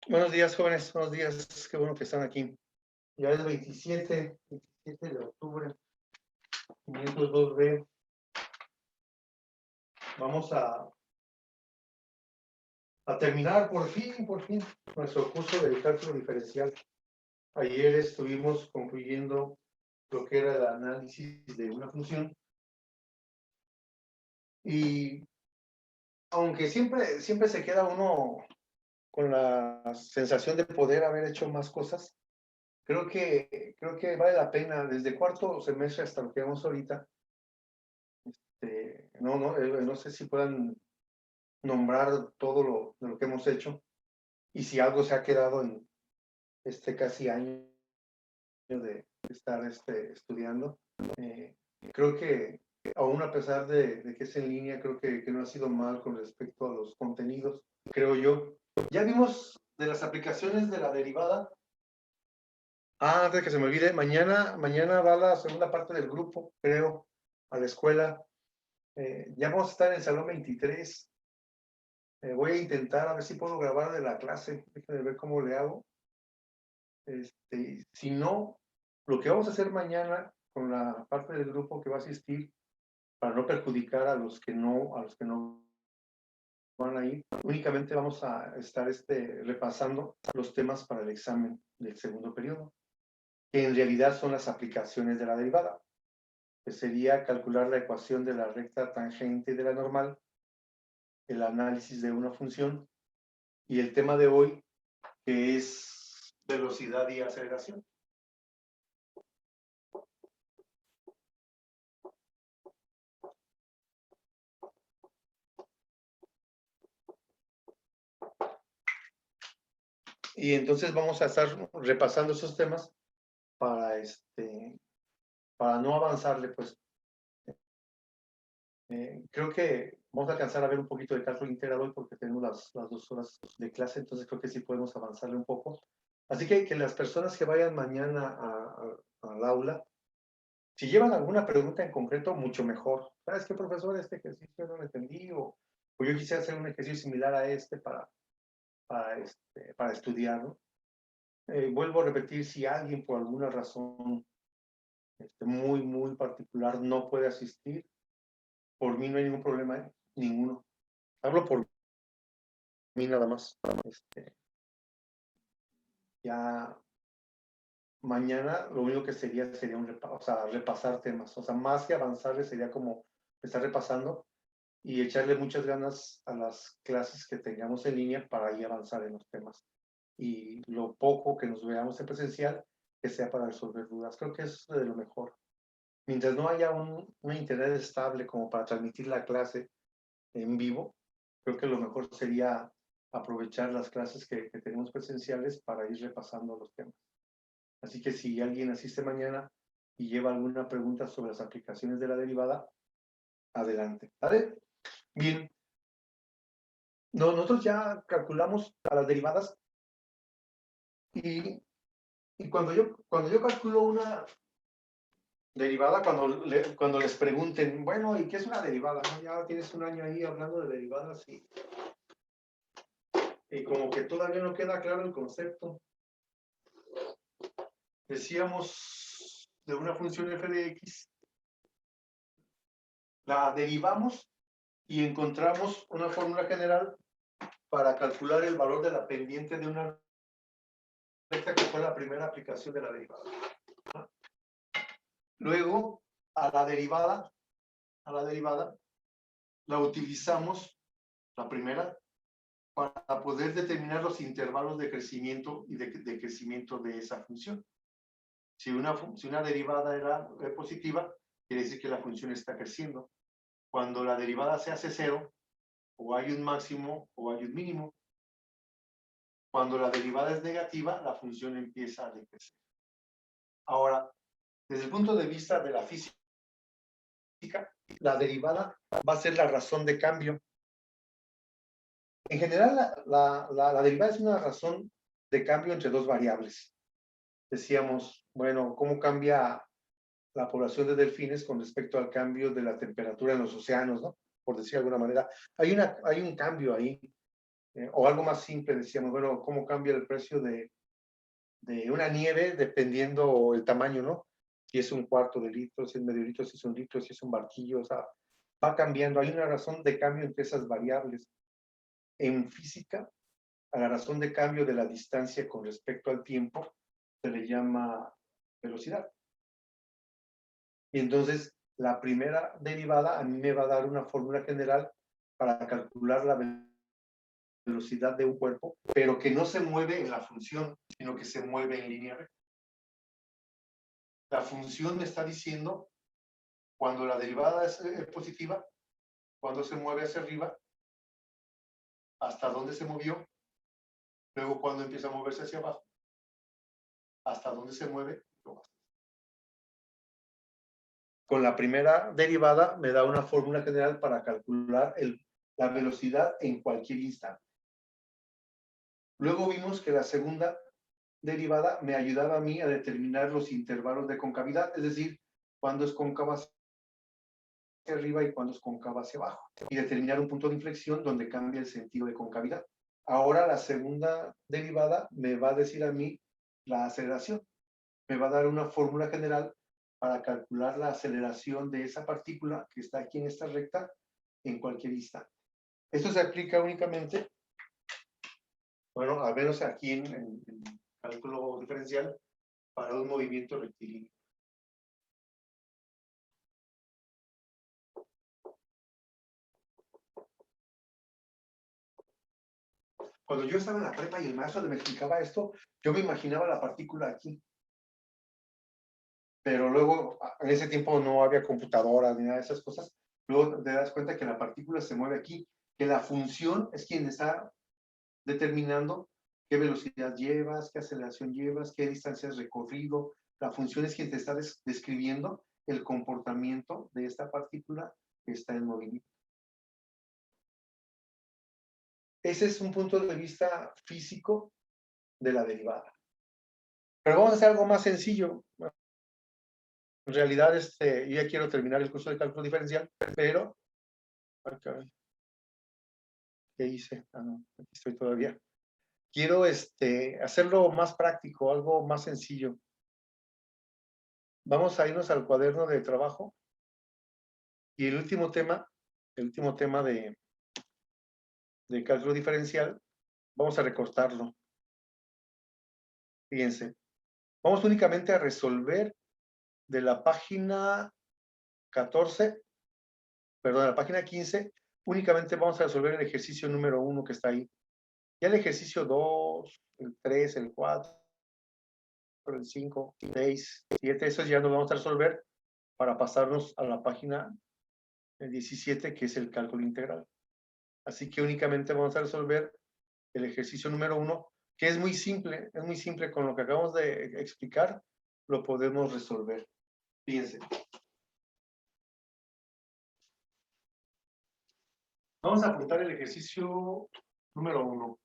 Buenos días, jóvenes, buenos días, qué bueno que están aquí. Ya es 27 de octubre, 502B. Vamos a terminar por fin, nuestro curso de cálculo diferencial. Ayer estuvimos concluyendo lo que era el análisis de una función y aunque siempre se queda uno con la sensación de poder haber hecho más cosas, creo que vale la pena desde cuarto semestre hasta lo que vamos ahorita. No sé si puedan nombrar todo lo que hemos hecho y si algo se ha quedado en este casi año de estar estudiando. Eh, Creo que aún a pesar de que es en línea, creo que no ha sido mal con respecto a los contenidos, creo yo. Ya vimos de las aplicaciones de la derivada. Antes de que se me olvide, mañana va la segunda parte del grupo, creo, a la escuela. Ya vamos a estar en el salón 23. Voy a intentar a ver si puedo grabar de la clase. Déjenme ver cómo le hago. Si no, lo que vamos a hacer mañana con la parte del grupo que va a asistir, para no perjudicar a los que no van a ir, únicamente vamos a estar repasando los temas para el examen del segundo periodo, que en realidad son las aplicaciones de la derivada, que sería calcular la ecuación de la recta tangente de la normal, el análisis de una función, y el tema de hoy, que es velocidad y aceleración. Y entonces vamos a estar repasando esos temas para, para no avanzarle, pues. Creo que vamos a alcanzar a ver un poquito de cálculo integral hoy porque tenemos las 2 horas de clase, entonces creo que sí podemos avanzarle un poco. Así que las personas que vayan mañana al aula, si llevan alguna pregunta en concreto, mucho mejor. ¿Sabes qué, profesor? Este ejercicio no lo entendí, o yo quisiera hacer un ejercicio similar a para estudiar, ¿no? Vuelvo a repetir, si alguien por alguna razón muy particular no puede asistir, por mí no hay ningún problema, ninguno. Hablo por mí nada más. Ya mañana lo único que sería repasar temas. O sea, más que avanzarle sería como estar repasando y echarle muchas ganas a las clases que tengamos en línea para ahí avanzar en los temas. Y lo poco que nos veamos en presencial, que sea para resolver dudas. Creo que es de lo mejor. Mientras no haya un internet estable como para transmitir la clase en vivo, creo que lo mejor sería aprovechar las clases que tenemos presenciales para ir repasando los temas. Así que si alguien asiste mañana y lleva alguna pregunta sobre las aplicaciones de la derivada, adelante. ¿Vale? Bien. No, nosotros ya calculamos a las derivadas y, y cuando yo calculo una derivada, cuando les pregunten, bueno, ¿y qué es una derivada? ¿No? Ya tienes un año ahí hablando de derivadas y como que todavía no queda claro el concepto. Decíamos de una función f de x, la derivamos y encontramos una fórmula general para calcular el valor de la pendiente de una recta que fue la primera aplicación de la derivada. Luego, a la derivada, la utilizamos, la primera, para poder determinar los intervalos de crecimiento y de crecimiento de esa función. Si una derivada era positiva, quiere decir que la función está creciendo. Cuando la derivada se hace cero, o hay un máximo o hay un mínimo. Cuando la derivada es negativa, la función empieza a decrecer. Ahora, desde el punto de vista de la física, la derivada va a ser la razón de cambio. En general, la derivada es una razón de cambio entre dos variables. Decíamos, bueno, ¿cómo cambia la población de delfines con respecto al cambio de la temperatura en los océanos, ¿no? Por decir de alguna manera. Hay un cambio ahí. O algo más simple, decíamos, bueno, ¿cómo cambia el precio de una nieve dependiendo el tamaño, ¿no? Si es un cuarto de litro, si es medio litro, si es un litro, si es un barquillo, o sea, va cambiando. Hay una razón de cambio entre esas variables. En física, a la razón de cambio de la distancia con respecto al tiempo se le llama velocidad. Y entonces, la primera derivada a mí me va a dar una fórmula general para calcular la velocidad de un cuerpo, pero que no se mueve en la función, sino que se mueve en línea recta. La función me está diciendo cuando la derivada es positiva, cuando se mueve hacia arriba, hasta dónde se movió, luego cuando empieza a moverse hacia abajo, hasta dónde se mueve. Con la primera derivada me da una fórmula general para calcular la velocidad en cualquier instante. Luego vimos que la segunda derivada me ayudaba a mí a determinar los intervalos de concavidad, es decir, cuándo es cóncava hacia arriba y cuándo es cóncava hacia abajo, y determinar un punto de inflexión donde cambia el sentido de concavidad. Ahora la segunda derivada me va a decir a mí la aceleración. Me va a dar una fórmula general para calcular la aceleración de esa partícula que está aquí en esta recta en cualquier instante. Esto se aplica únicamente, bueno, al menos aquí en cálculo diferencial, para un movimiento rectilíneo. Cuando yo estaba en la prepa y el maestro me explicaba esto, yo me imaginaba la partícula aquí. Pero luego, en ese tiempo no había computadoras ni nada de esas cosas. Luego te das cuenta que la partícula se mueve aquí, que la función es quien está determinando qué velocidad llevas, qué aceleración llevas, qué distancia has recorrido. La función es quien te está describiendo el comportamiento de esta partícula que está en movimiento. Ese es un punto de vista físico de la derivada. Pero vamos a hacer algo más sencillo. En realidad, yo ya quiero terminar el curso de cálculo diferencial, pero... ¿Qué hice? Ah, no, aquí estoy todavía. Quiero hacerlo más práctico, algo más sencillo. Vamos a irnos al cuaderno de trabajo. Y el último tema de cálculo diferencial, vamos a recortarlo. Fíjense. Vamos únicamente a resolver de la página 14, perdón, de la página 15, únicamente vamos a resolver el ejercicio número 1 que está ahí. Ya el ejercicio 2, el 3, el 4, el 5, 6, 7, esos ya nos vamos a resolver para pasarnos a la página 17, que es el cálculo integral. Así que únicamente vamos a resolver el ejercicio número 1, que es muy simple con lo que acabamos de explicar, lo podemos resolver. Fíjense. Vamos a apuntar el ejercicio número 1.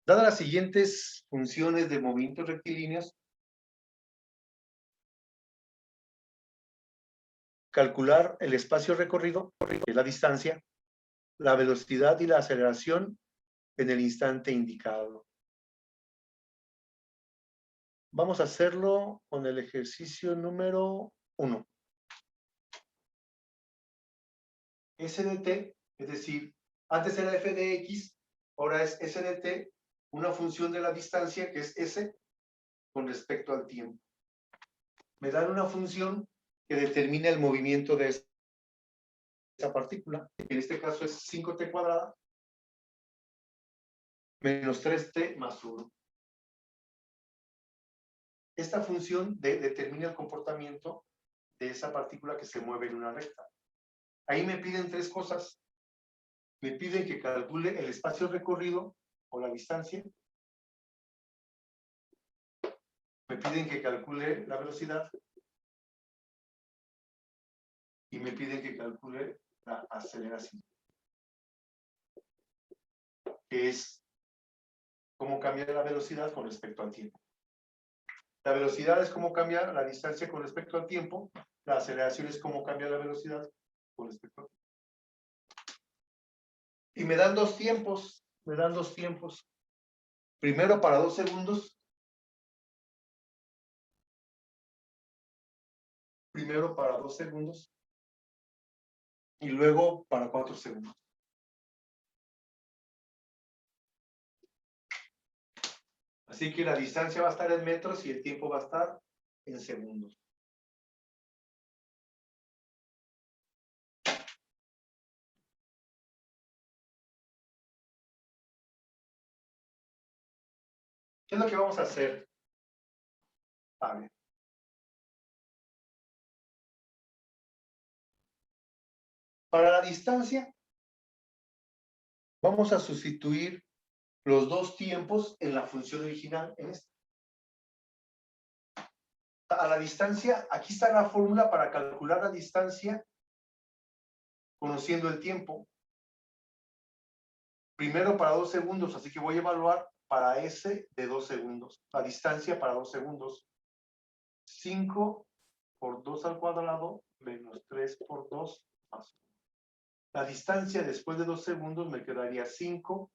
Dadas las siguientes funciones de movimientos rectilíneos, calcular el espacio recorrido, que es la distancia, la velocidad y la aceleración en el instante indicado. Vamos a hacerlo con el ejercicio número 1. S de t, es decir, antes era f de x, ahora es s de t, una función de la distancia que es s con respecto al tiempo. Me dan una función que determina el movimiento de esa partícula, en este caso es 5t cuadrada menos 3t más 1. Esta función determina el comportamiento de esa partícula que se mueve en una recta. Ahí me piden 3 cosas. Me piden que calcule el espacio recorrido o la distancia. Me piden que calcule la velocidad. Y me piden que calcule la aceleración. Que es cómo cambia la velocidad con respecto al tiempo. La velocidad es cómo cambia la distancia con respecto al tiempo. La aceleración es cómo cambia la velocidad con respecto al tiempo. Y me dan 2 tiempos. me dan dos tiempos. Primero para 2 segundos. Primero para 2 segundos. Y luego para 4 segundos. Así que la distancia va a estar en metros y el tiempo va a estar en segundos. ¿Qué es lo que vamos a hacer? A ver. Para la distancia, vamos a sustituir los dos tiempos en la función original en esta. A la distancia, aquí está la fórmula para calcular la distancia conociendo el tiempo. Primero para 2 segundos, así que voy a evaluar para S de 2 segundos. La distancia para 2 segundos. 5 por 2 al cuadrado menos 3 por 2 más 1. La distancia después de 2 segundos me quedaría 5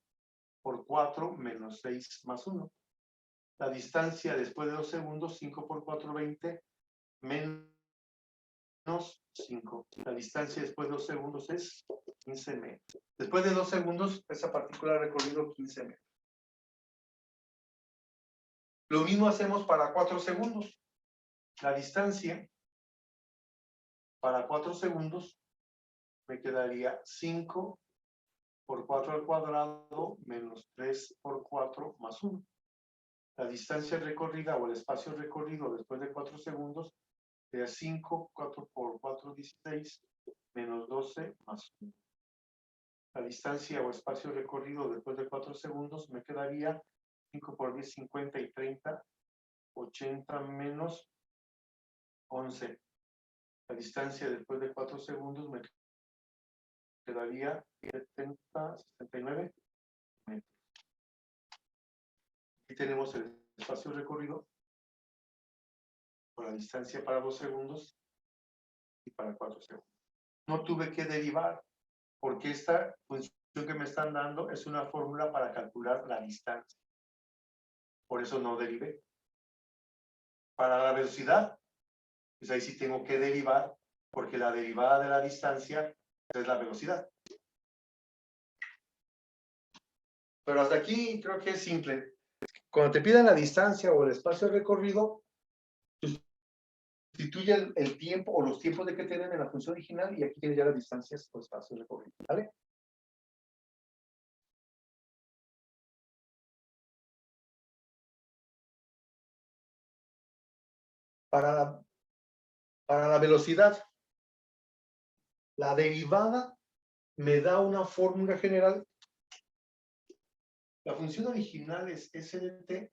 por 4 menos 6 más 1. La distancia después de 2 segundos, 5 por 4, 20, menos 5. La distancia después de 2 segundos es 15 metros. Después de 2 segundos, esa partícula ha recorrido 15 metros. Lo mismo hacemos para 4 segundos. La distancia para 4 segundos me quedaría 5 por 4 al cuadrado menos 3 por 4 más 1. La distancia recorrida o el espacio recorrido después de 4 segundos sería 5, 4 por 4, 16, menos 12 más 1. La distancia o espacio recorrido después de 4 segundos me quedaría 5 por 10, 50 y 30, 80 menos 11. La distancia después de 4 segundos me quedaría 70, 69 metros. Aquí tenemos el espacio recorrido por la distancia para 2 segundos y para 4 segundos. No tuve que derivar porque esta función que me están dando es una fórmula para calcular la distancia. Por eso no derivé. Para la velocidad, pues ahí sí tengo que derivar, porque la derivada de la distancia es la velocidad. Pero hasta aquí creo que es simple. Cuando te pidan la distancia o el espacio recorrido, sustituye el tiempo o los tiempos de que tienen en la función original y aquí tienes ya las distancias o espacios recorridos. ¿Vale? Para la velocidad, la derivada me da una fórmula general. La función original es S de t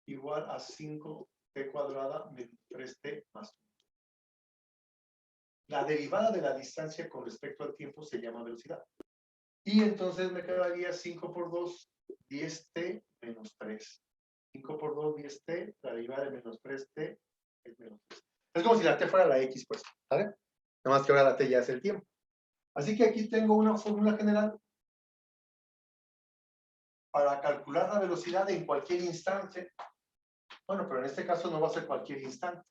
igual a 5t cuadrada menos 3t más 1. La derivada de la distancia con respecto al tiempo se llama velocidad. Y entonces me quedaría 5 por 2, 10t menos 3. 5 por 2, 10t, la derivada de menos 3t es menos 3. Es como si la t fuera la x, pues, ¿vale? Nada más que ahora la t ya es el tiempo. Así que aquí tengo una fórmula general para calcular la velocidad en cualquier instante. Bueno, pero en este caso no va a ser cualquier instante,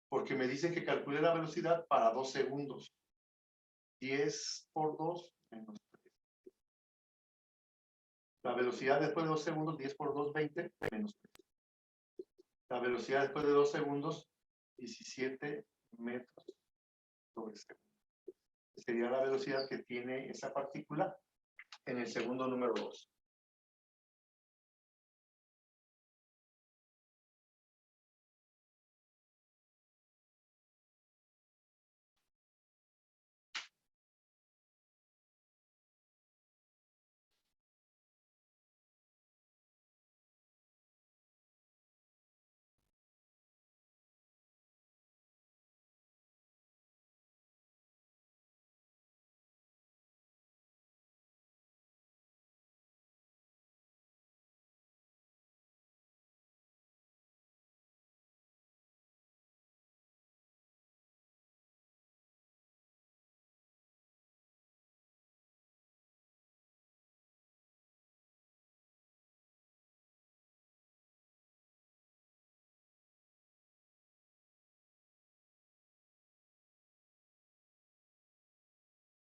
porque me dice que calcule la velocidad para 2 segundos. 10 por 2 menos 3. La velocidad después de 2 segundos, 10 por 2, 20 menos 3. La velocidad después de 2 segundos, 17 metros sobre segundo. Sería la velocidad que tiene esa partícula en el segundo número 2.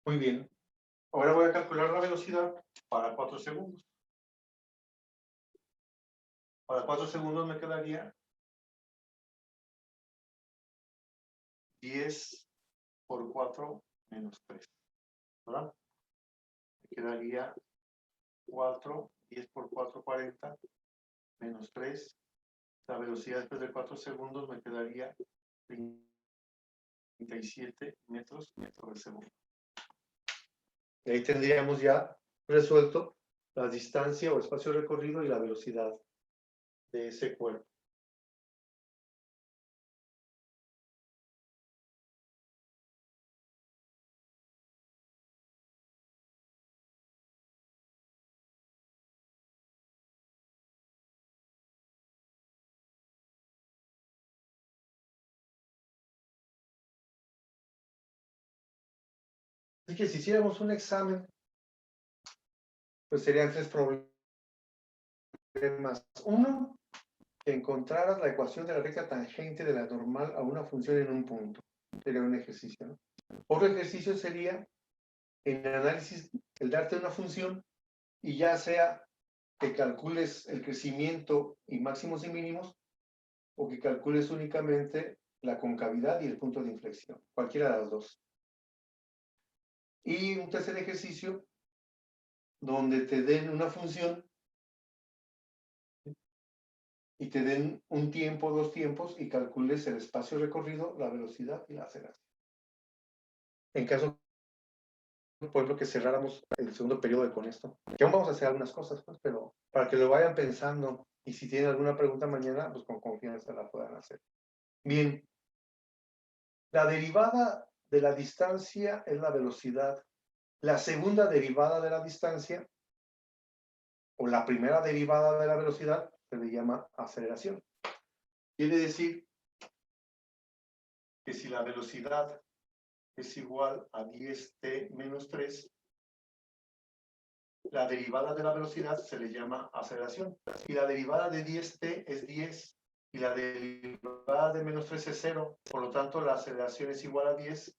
Muy bien. Ahora voy a calcular la velocidad para 4 segundos. Para 4 segundos me quedaría 10 por 4 menos 3, ¿verdad? Me quedaría 4, 10 por 4, 40, menos 3. La velocidad después de 4 segundos me quedaría 37 metros por segundo. Y ahí tendríamos ya resuelto la distancia o espacio recorrido y la velocidad de ese cuerpo. Así que si hiciéramos un examen, pues serían 3 problemas. Uno, que encontraras la ecuación de la recta tangente de la normal a una función en un punto. Sería un ejercicio, ¿no? Otro ejercicio sería, en el análisis, el darte una función y ya sea que calcules el crecimiento y máximos y mínimos, o que calcules únicamente la concavidad y el punto de inflexión, cualquiera de las dos. Y un tercer ejercicio, donde te den una función y te den un tiempo, 2 tiempos, y calcules el espacio recorrido, la velocidad y la aceleración. En caso, por ejemplo, que cerráramos el segundo periodo con esto, que aún vamos a hacer algunas cosas, pues, pero para que lo vayan pensando, y si tienen alguna pregunta mañana, pues con confianza la puedan hacer. Bien, la derivada de la distancia es la velocidad. La segunda derivada de la distancia, o la primera derivada de la velocidad, se le llama aceleración. Quiere decir que si la velocidad es igual a 10t menos 3, la derivada de la velocidad se le llama aceleración. Y la derivada de 10t es 10 y la derivada de menos 3 es 0. Por lo tanto, la aceleración es igual a 10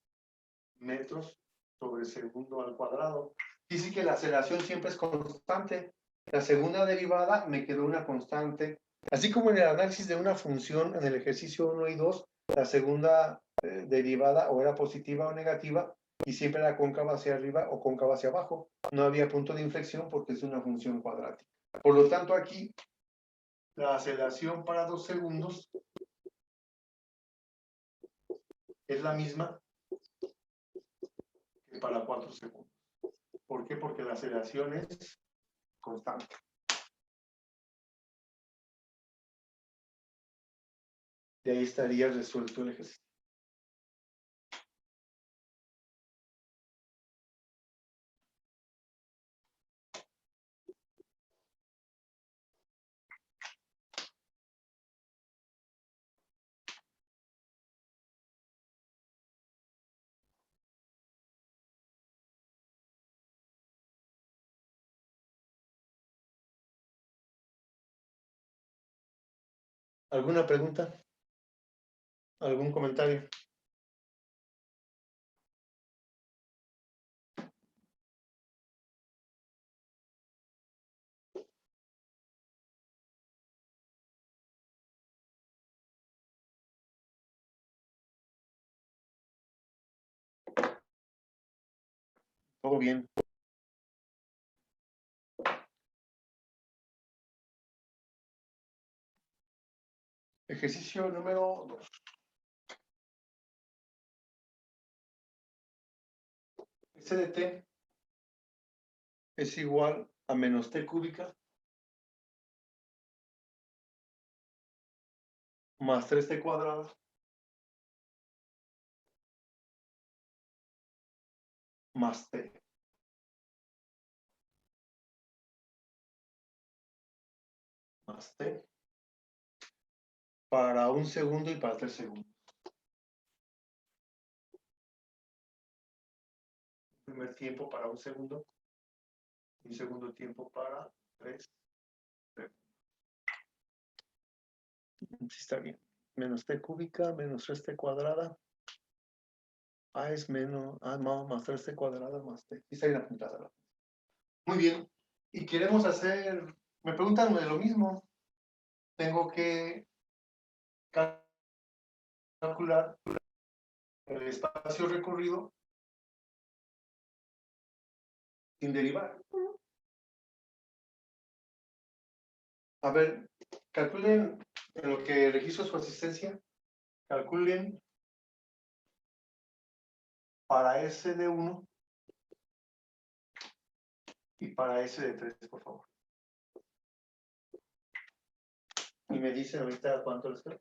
metros sobre segundo al cuadrado. Dice que la aceleración siempre es constante. La segunda derivada me quedó una constante. Así como en el análisis de una función en el ejercicio 1 y 2, la segunda derivada o era positiva o negativa y siempre era cóncava hacia arriba o cóncava hacia abajo. No había punto de inflexión porque es una función cuadrática. Por lo tanto, aquí la aceleración para 2 segundos es la misma que para 4 segundos. ¿Por qué? Porque la aceleración es constante. De ahí estaría resuelto el ejercicio. ¿Alguna pregunta? ¿Algún comentario? Todo bien. Ejercicio número 2. S de t es igual a menos t cúbica más 3t cuadrada más t. Más t para 1 segundo y para 3 segundos. Primer tiempo para 1 segundo. Un segundo tiempo para 3 segundos. Sí, está bien. Menos t cúbica menos 3t cuadrada A es menos, no, más 3t cuadrado más t. Y está bien apuntada. Muy bien. Y queremos hacer, me preguntan de lo mismo. Tengo que calcular el espacio recorrido sin derivar. A ver, calculen en lo que registro su asistencia, calculen para S de 1 y para S de 3, por favor. Y me dicen ahorita cuánto les queda.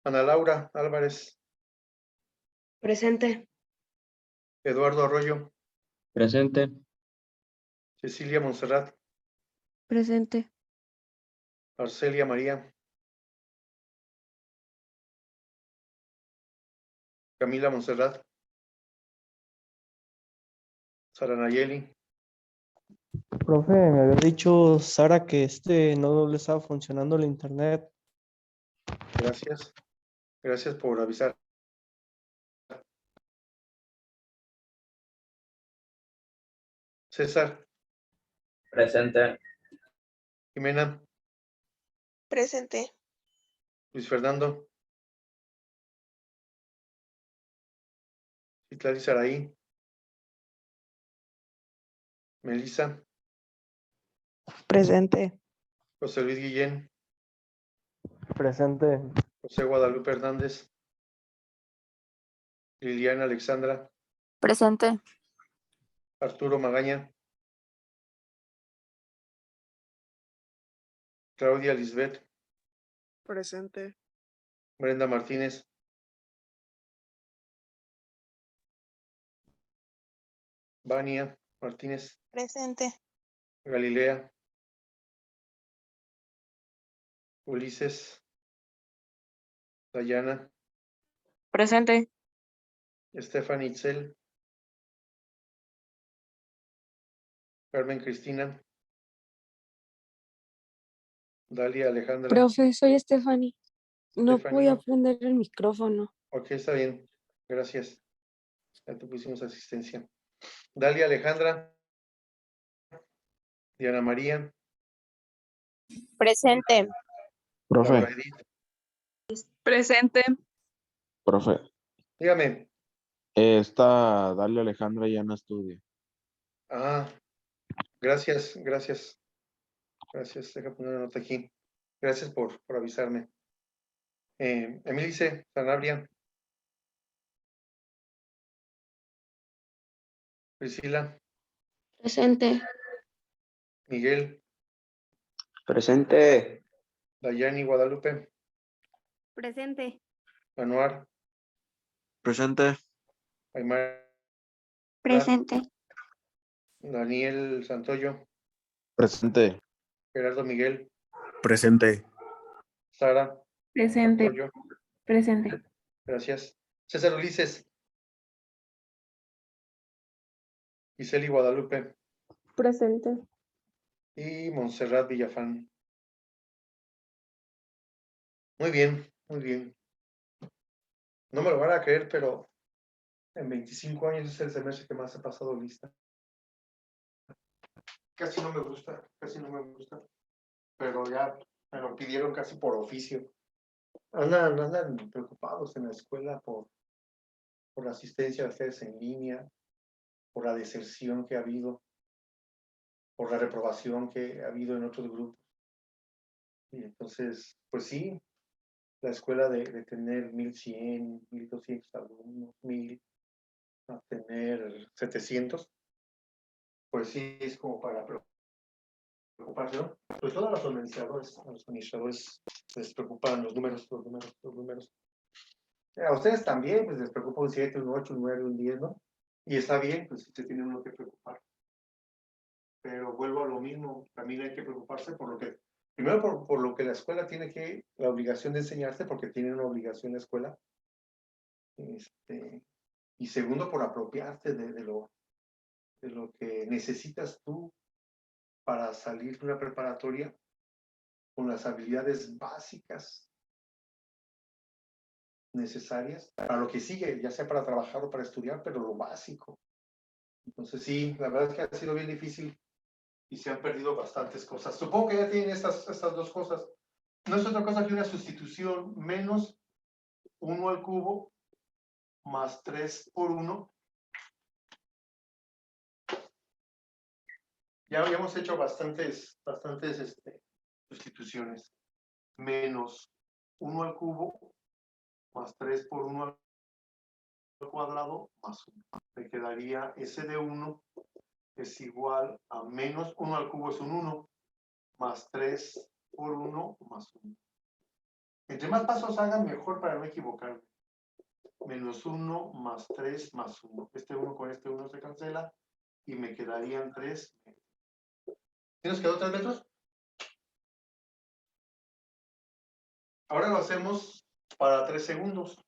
Ana Laura Álvarez. Presente. Eduardo Arroyo. Presente. Cecilia Monserrat. Presente. Arcelia María. Camila Monserrat. Sara Nayeli. Profe, me había dicho Sara que no le estaba funcionando el internet. Gracias. Gracias por avisar. César. Presente. Jimena. Presente. Luis Fernando. Citlali Saraí. Melissa. Presente. José Luis Guillén. Presente. José Guadalupe Hernández. Liliana Alexandra. Presente. Arturo Magaña. Claudia Lisbeth. Presente. Brenda Martínez. Vania Martínez. Presente. Galilea. Ulises. Dayana. Presente. Stephanie Itzel. Carmen Cristina. Dalia Alejandra. Profe, soy Stephanie. No Stephanie, pude no. prender el micrófono. Ok, está bien. Gracias. Ya te pusimos asistencia. Dalia Alejandra. Diana María. Presente. Laura Profe, Edith. Presente. profe. Dígame. Esta Dalia Alejandra ya no estudia. Ah, gracias, gracias. Gracias. Deja poner una nota aquí. Gracias por avisarme. Emilice Sanabria. Priscila. Presente. Miguel. Presente. Dayani Guadalupe. Presente. Anuar. Presente. Aymara. Presente. Daniel Santoyo. Presente. Gerardo Miguel. Presente. Sara. Presente. Santoyo. Presente. Gracias. César Ulises. Giseli Guadalupe. Presente. Y Montserrat Villafán. Muy bien, muy bien. No me lo van a creer, pero en 25 años es el semestre que más he pasado lista. Casi no me gusta, casi no me gusta. Pero ya me lo pidieron casi por oficio. Andan preocupados en la escuela por la asistencia de ustedes en línea, por la deserción que ha habido, por la reprobación que ha habido en otros grupos. Y entonces, pues sí, la escuela de tener 1100, 1200 alumnos, 1000, a tener 700, pues sí es como para preocuparse, ¿no? Sobre todo a los administradores les preocupan los números. A ustedes también, pues les preocupa un 7, un 8, un 9, un 10, ¿no? Y está bien, pues usted tiene uno que preocupar. Pero vuelvo a lo mismo, también hay que preocuparse por lo que, primero por lo que la escuela tiene la obligación de enseñarse, porque tiene una obligación la escuela, Y segundo, por apropiarte de lo que necesitas tú para salir de una preparatoria con las habilidades básicas necesarias para lo que sigue, ya sea para trabajar o para estudiar, pero lo básico. Entonces sí, la verdad es que ha sido bien difícil y se han perdido bastantes cosas. Supongo que ya tienen estas dos cosas. No es otra cosa que una sustitución menos 1 al cubo más 3 por 1. Ya habíamos hecho bastantes sustituciones. Menos 1 al cubo más 3 por 1 al cuadrado más 1. Me quedaría S de 1 es igual a menos 1 al cubo es un 1 más 3 por 1 más 1. Entre más pasos hagan, mejor para no equivocarme. Menos 1 más 3 más 1. Este 1 con este 1 se cancela y me quedarían 3 metros. ¿Sí nos quedó 3 metros? Ahora lo hacemos para 3 segundos.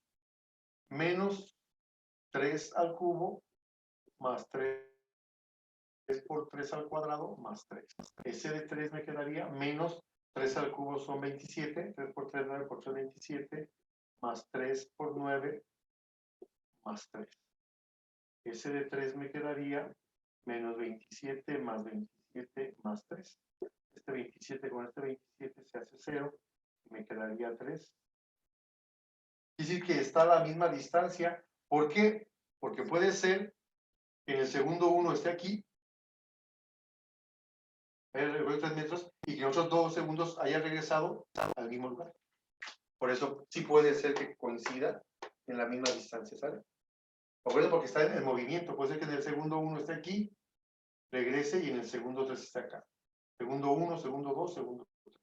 Menos 3 al cubo más 3 por 3 al cuadrado más 3. Ese de 3 me quedaría menos 3 al cubo son 27. 3 por 3, 9 por 3, 27. Más 3 por 9 más 3. Ese de 3 me quedaría menos 27 más 27 más 3. Este 27 con este 27 se hace 0 y me quedaría 3. Es decir, que está a la misma distancia. ¿Por qué? Porque puede ser que en el segundo 1 esté aquí, 3 metros, y que en otros 2 segundos haya regresado al mismo lugar. Por eso sí puede ser que coincida en la misma distancia, ¿sale? Porque está en movimiento. Puede ser que en el segundo 1 esté aquí, regrese y en el segundo 3 esté acá. Segundo 1, segundo 2, segundo 3.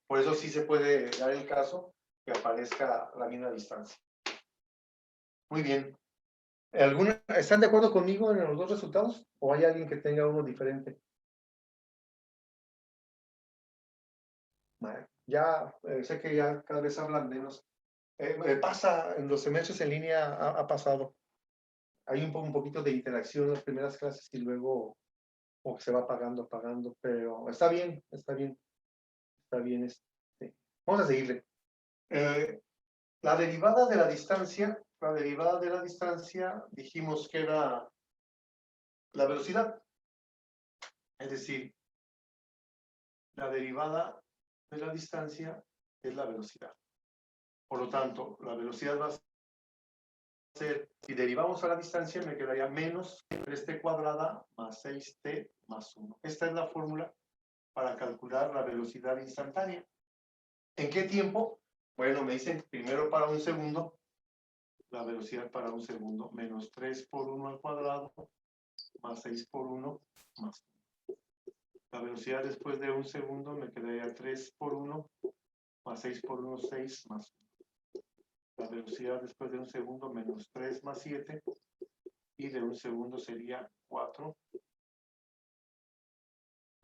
Por eso sí se puede dar el caso que aparezca la misma distancia. Muy bien. ¿Están de acuerdo conmigo en los dos resultados? ¿O hay alguien que tenga uno diferente? Ya sé que ya cada vez hablan menos. Pasa en los semestres en línea, ha pasado. Hay un poquito de interacción en las primeras clases y luego como que se va apagando, pero está bien. Vamos a seguirle. La derivada de la distancia dijimos que era la velocidad. Es decir, la derivada de la distancia es la velocidad. Por lo tanto, la velocidad va a ser, si derivamos a la distancia, me quedaría menos 3t cuadrada más 6t más 1. Esta es la fórmula para calcular la velocidad instantánea. ¿En qué tiempo? Bueno, me dicen primero para un segundo, la velocidad para un segundo, menos 3 por 1 al cuadrado, más 6 por 1, más 1. La velocidad después de un segundo me quedaría 3 por 1, más 6 por 1, 6, más 1. La velocidad después de un segundo, menos 3 más 7, y de un segundo sería 4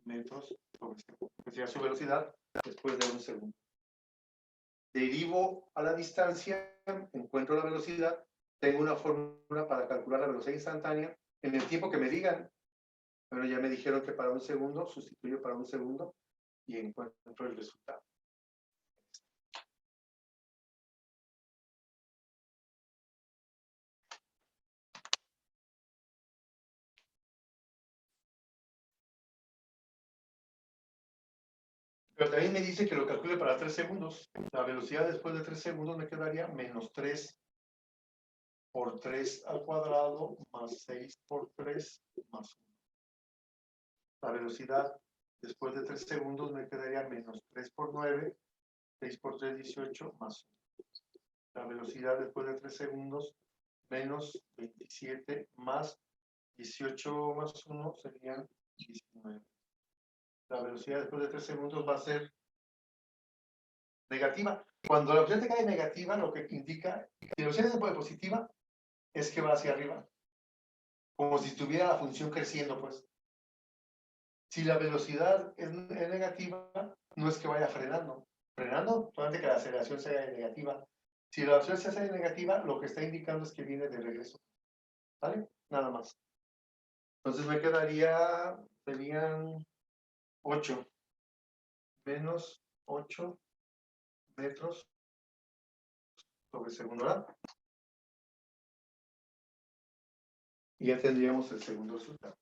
metros sobre segundo. Que sería su velocidad después de un segundo. Derivo a la distancia, encuentro la velocidad, tengo una fórmula para calcular la velocidad instantánea en el tiempo que me digan. Pero ya me dijeron que para un segundo, sustituyo para un segundo y encuentro el resultado. Pero también me dice que lo calcule para 3 segundos. La velocidad después de 3 segundos me quedaría menos 3 por 3 al cuadrado más 6 por 3 más 1. La velocidad después de 3 segundos me quedaría menos 3 por 9, 6 por 3, 18 más 1. La velocidad después de 3 segundos menos 27 más 18 más 1 serían 19. La velocidad después de 3 segundos va a ser negativa. Cuando la velocidad cae negativa, lo que indica, si la velocidad es positiva, es que va hacia arriba. Como si tuviera la función creciendo, pues. Si la velocidad es negativa, no es que vaya frenando. Frenando, solamente que la aceleración sea negativa. Si la velocidad se hace negativa, lo que está indicando es que viene de regreso. ¿Vale? Nada más. Entonces me quedaría, serían 8 menos 8 metros sobre segundo, ¿verdad? Y ya tendríamos el segundo resultado.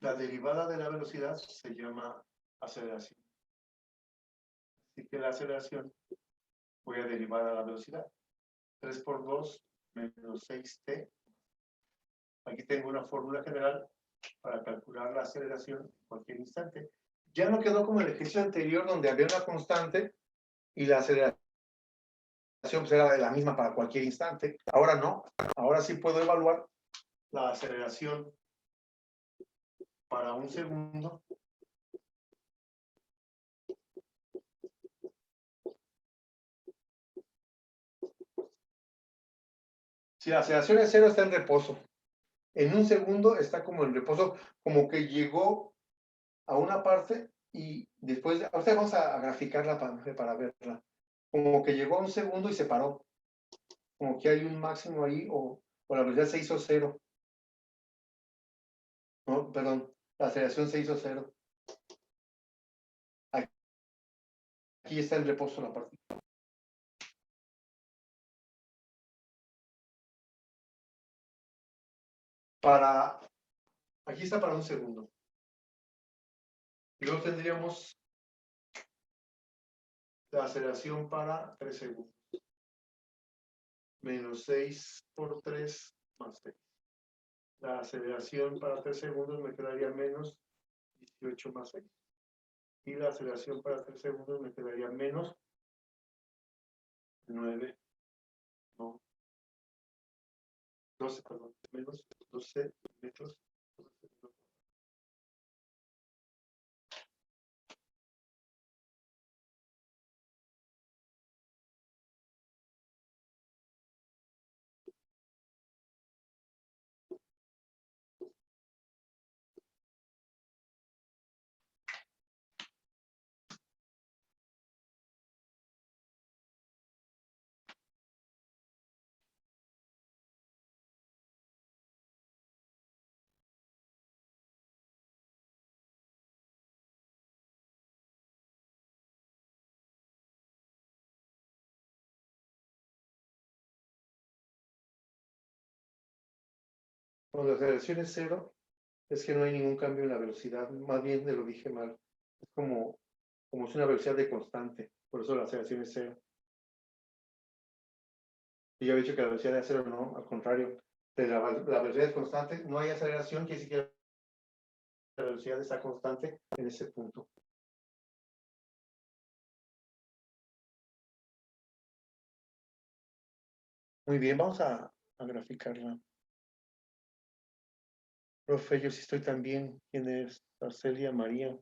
La derivada de la velocidad se llama aceleración. Así que la aceleración voy a derivar a la velocidad. 3 por 2 menos 6t. Aquí tengo una fórmula general para calcular la aceleración en cualquier instante. Ya no quedó como el ejercicio anterior donde había una constante y la aceleración pues, era la misma para cualquier instante. Ahora no. Ahora sí puedo evaluar la aceleración para un segundo. Si la aceleración es 0, está en reposo. En un segundo está como en reposo, como que llegó a una parte y después, ahorita vamos a graficarla para verla. Como que llegó a un segundo y se paró. Como que hay un máximo ahí o la velocidad se hizo 0. No, perdón, la aceleración se hizo 0. Aquí está en reposo la partícula. Aquí está para un segundo. Y luego tendríamos la aceleración para 3 segundos. Menos 6 por 3 más 6. La aceleración para 3 segundos me quedaría menos 18 más 6. Y la aceleración para 3 segundos me quedaría menos 9, no, 12, perdón, menos 12 metros. Cuando la aceleración es 0, es que no hay ningún cambio en la velocidad. Más bien te lo dije mal. Es como es una velocidad de constante. Por eso la aceleración es 0. Y yo he dicho que la velocidad de 0 no, al contrario. La velocidad es constante, no hay aceleración, quiere decir que la velocidad está constante en ese punto. Muy bien, vamos a graficarla. Profe, yo sí estoy también. ¿Quién es? Arcelia María.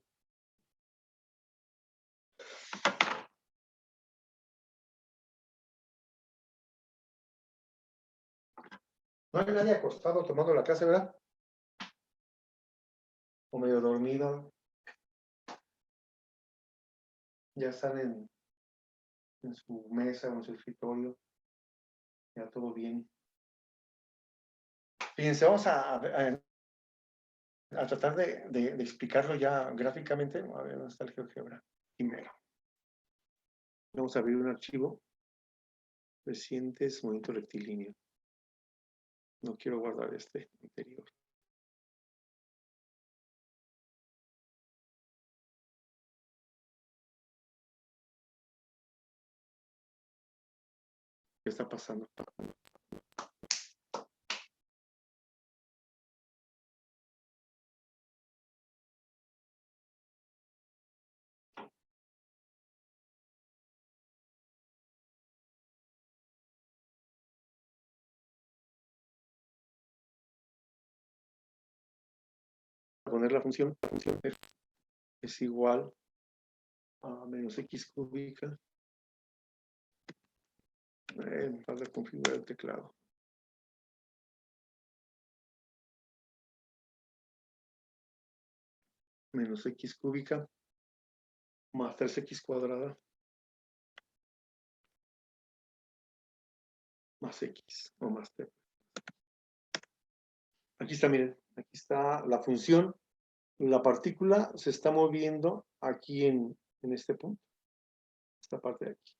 No hay nadie acostado tomando la clase, ¿verdad? O medio dormido. Ya están en su mesa o en su escritorio. Ya todo bien. Fíjense, vamos a tratar de explicarlo ya gráficamente. A ver, ¿dónde está el GeoGebra? Primero. Vamos a abrir un archivo. Recientes, movimiento rectilíneo. No quiero guardar este anterior. ¿Qué está pasando? poner la función f es igual a menos x cúbica. Me falta configurar el teclado. Menos x cúbica más 3x cuadrada más x o más t. Aquí está, miren, aquí está la función. La partícula se está moviendo aquí en este punto, esta parte de aquí.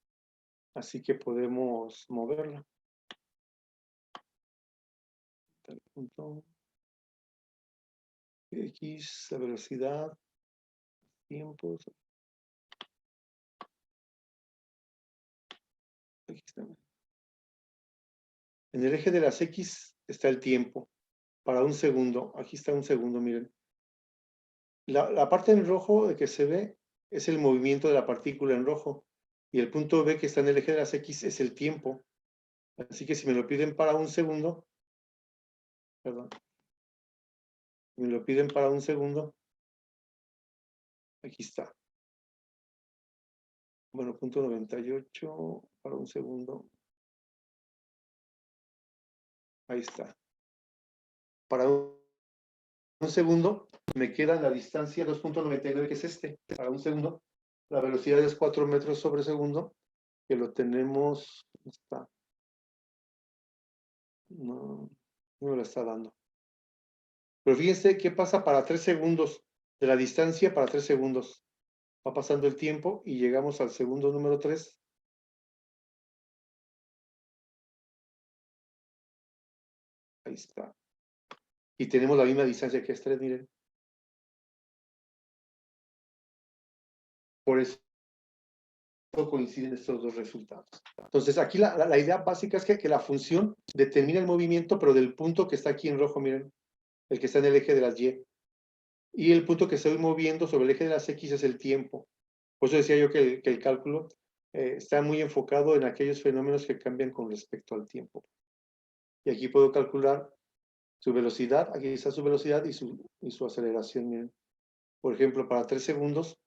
Así que podemos moverla. Tal punto. X, la velocidad, tiempos. Aquí está. En el eje de las X está el tiempo. Para un segundo. Aquí está un segundo, miren. La parte en rojo de que se ve es el movimiento de la partícula en rojo. Y el punto B que está en el eje de las X es el tiempo. Así que si me lo piden para un segundo, perdón, si me lo piden para un segundo, aquí está. Bueno, punto 98 para un segundo. Ahí está. Para un segundo me queda la distancia 2.99, que es este. Para un segundo, la velocidad es 4 metros sobre segundo, que lo tenemos. ¿Dónde está? No me lo está dando. Pero fíjense qué pasa para 3 segundos. De la distancia para 3 segundos. Va pasando el tiempo y llegamos al segundo número 3. Ahí está. Y tenemos la misma distancia que es 3, miren. Por eso coinciden estos dos resultados. Entonces, aquí la idea básica es que la función determina el movimiento, pero del punto que está aquí en rojo, miren, el que está en el eje de las Y. Y el punto que estoy moviendo sobre el eje de las X es el tiempo. Por eso decía yo que el cálculo está muy enfocado en aquellos fenómenos que cambian con respecto al tiempo. Y aquí puedo calcular su velocidad, aquí está su velocidad y su aceleración, miren. Por ejemplo, para 3 segundos,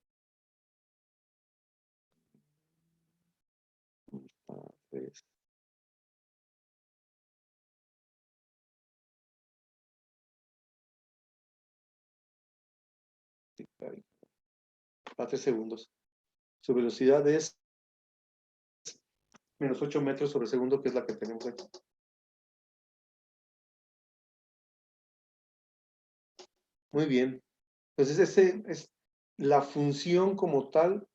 para 3 segundos. Su velocidad es menos 8 metros sobre segundo, que es la que tenemos aquí. Muy bien. Entonces, la función como tal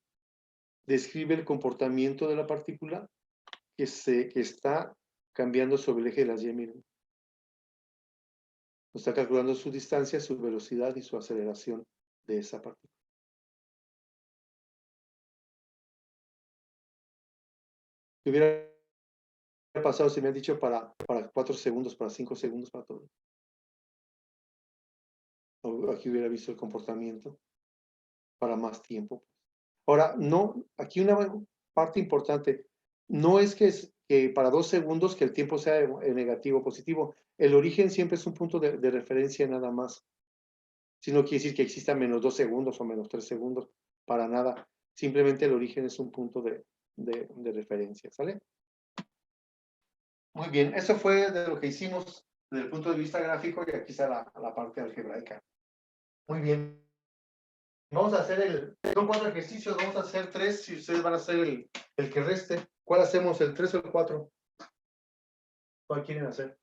describe el comportamiento de la partícula que está cambiando sobre el eje de las Y. Miren. Está calculando su distancia, su velocidad y su aceleración de esa partícula. ¿Qué hubiera pasado si me han dicho para 4 segundos, para 5 segundos, para todo? O aquí hubiera visto el comportamiento para más tiempo. Ahora, no, aquí una parte importante, no es que para 2 segundos que el tiempo sea negativo o positivo. El origen siempre es un punto de referencia nada más. Si no quiere decir que exista menos 2 segundos o menos 3 segundos, para nada. Simplemente el origen es un punto de referencia, ¿sale? Muy bien, eso fue de lo que hicimos desde el punto de vista gráfico y aquí está la parte algebraica. Muy bien. Vamos a hacer son 4 ejercicios, vamos a hacer 3 si ustedes van a hacer el que reste. ¿Cuál hacemos, el 3 o el 4? ¿Cuál quieren hacer?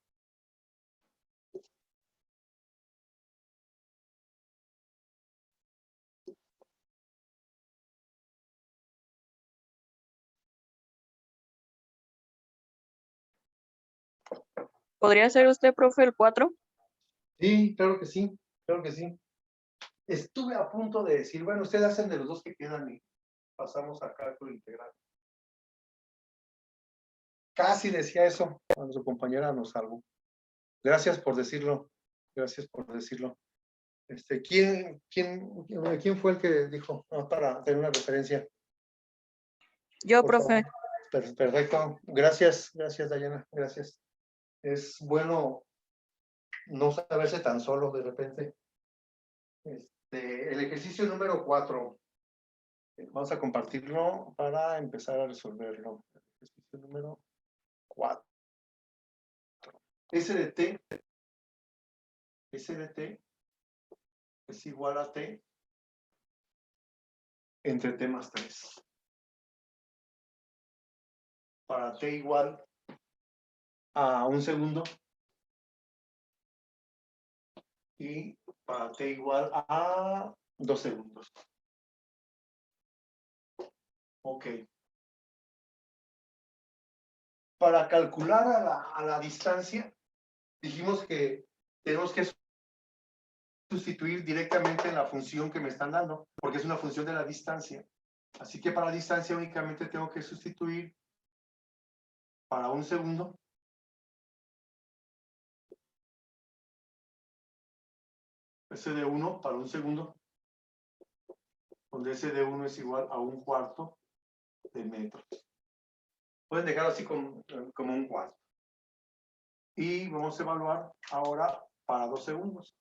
¿Podría ser usted, profe, el 4? Sí, claro que sí, claro que sí. Estuve a punto de decir, bueno, ustedes hacen de los dos que quedan y pasamos a cálculo integral. Casi decía eso cuando su compañera nos salvó. Gracias por decirlo. Gracias por decirlo. ¿Quién fue el que dijo? No, para tener una referencia. Yo, Por profe. favor. Perfecto. Gracias, Dayana. Gracias. Es bueno no saberse tan solo de repente. El ejercicio número 4. Vamos a compartirlo para empezar a resolverlo. Ejercicio número 4. S de t es igual a t entre t más 3. Para t igual a 1 segundo y para t igual a 2 segundos. Ok. Para calcular a la distancia, dijimos que tenemos que sustituir directamente en la función que me están dando, porque es una función de la distancia. Así que para la distancia únicamente tengo que sustituir para 1 segundo. S de 1 para 1 segundo, donde S de 1 es igual a 1/4 de metros. Pueden dejarlo así como 1/4. Y vamos a evaluar ahora para 2 segundos.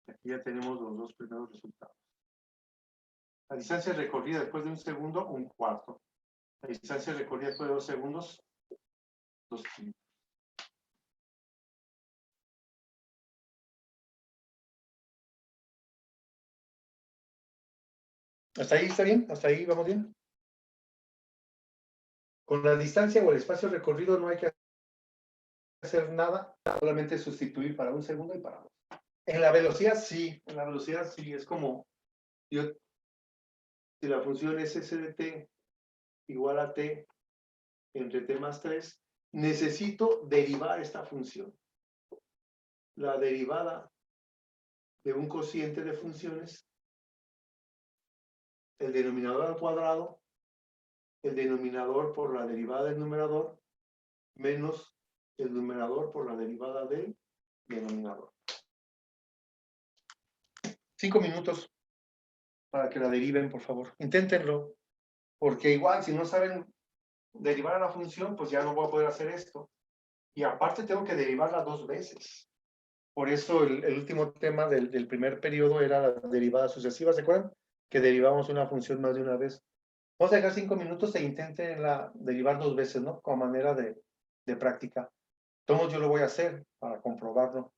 Aquí ya tenemos los dos primeros resultados. La distancia recorrida después de 1 segundo, 1/4. La distancia recorrida después de 2 segundos, 2/5. ¿Hasta ahí está bien? ¿Hasta ahí vamos bien? Con la distancia o el espacio recorrido no hay que hacer nada, solamente sustituir para 1 segundo y para 2. En la velocidad sí, es como, si la función es S de t igual a t entre t más 3, necesito derivar esta función. La derivada de un cociente de funciones, el denominador al cuadrado, el denominador por la derivada del numerador, menos el numerador por la derivada del denominador. 5 minutos para que la deriven, por favor. Inténtenlo, porque igual si no saben derivar a la función, pues ya no voy a poder hacer esto. Y aparte tengo que derivarla 2 veces. Por eso el último tema del primer periodo era las derivadas sucesivas. ¿Se acuerdan? Que derivamos una función más de una vez. Vamos a dejar 5 minutos e intenten derivar 2 veces, ¿no? Como manera de práctica. Todos yo lo voy a hacer para comprobarlo.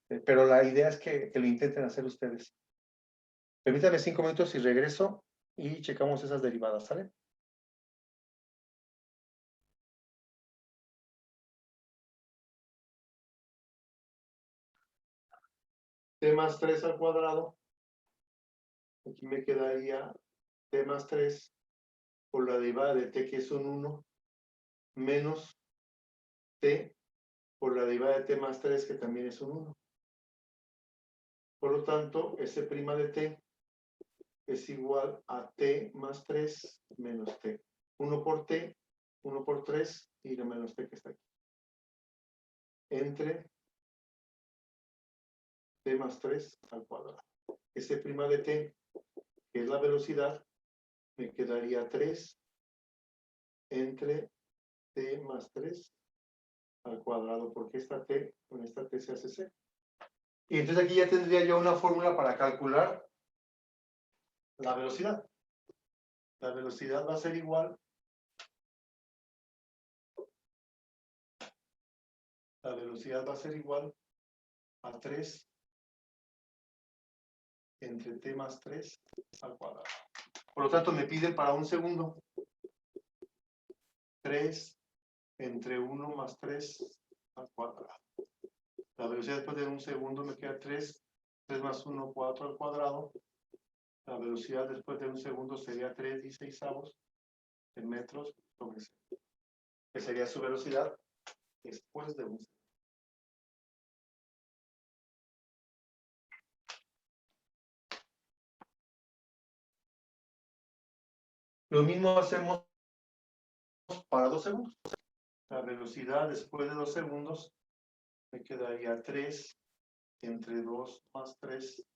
Pero la idea es que lo intenten hacer ustedes. Permítanme 5 minutos y regreso y checamos esas derivadas, ¿sale? T más 3 al cuadrado. Aquí me quedaría t más 3 por la derivada de t, que es un 1, menos t por la derivada de t más 3, que también es un 1. Por lo tanto, S' de t es igual a t más 3 menos t. 1 por t, 1 por 3 y lo menos t que está aquí. Entre t más 3 al cuadrado. S' de t, que es la velocidad, me quedaría 3 entre t más 3 al cuadrado, porque esta t con esta t se hace c. Y entonces aquí ya tendría yo una fórmula para calcular la velocidad. La velocidad va a ser igual a 3 entre t más 3 al cuadrado. Por lo tanto, me piden para 1 segundo 3 entre 1 más 3 al cuadrado. La velocidad después de 1 segundo me queda 3 más 1, 4 al cuadrado. La velocidad después de 1 segundo sería 3/16 en metros sobre segundo, que sería su velocidad después de 1 segundo. Lo mismo hacemos para 2 segundos. La velocidad después de 2 segundos me quedaría 3 entre 2 más 3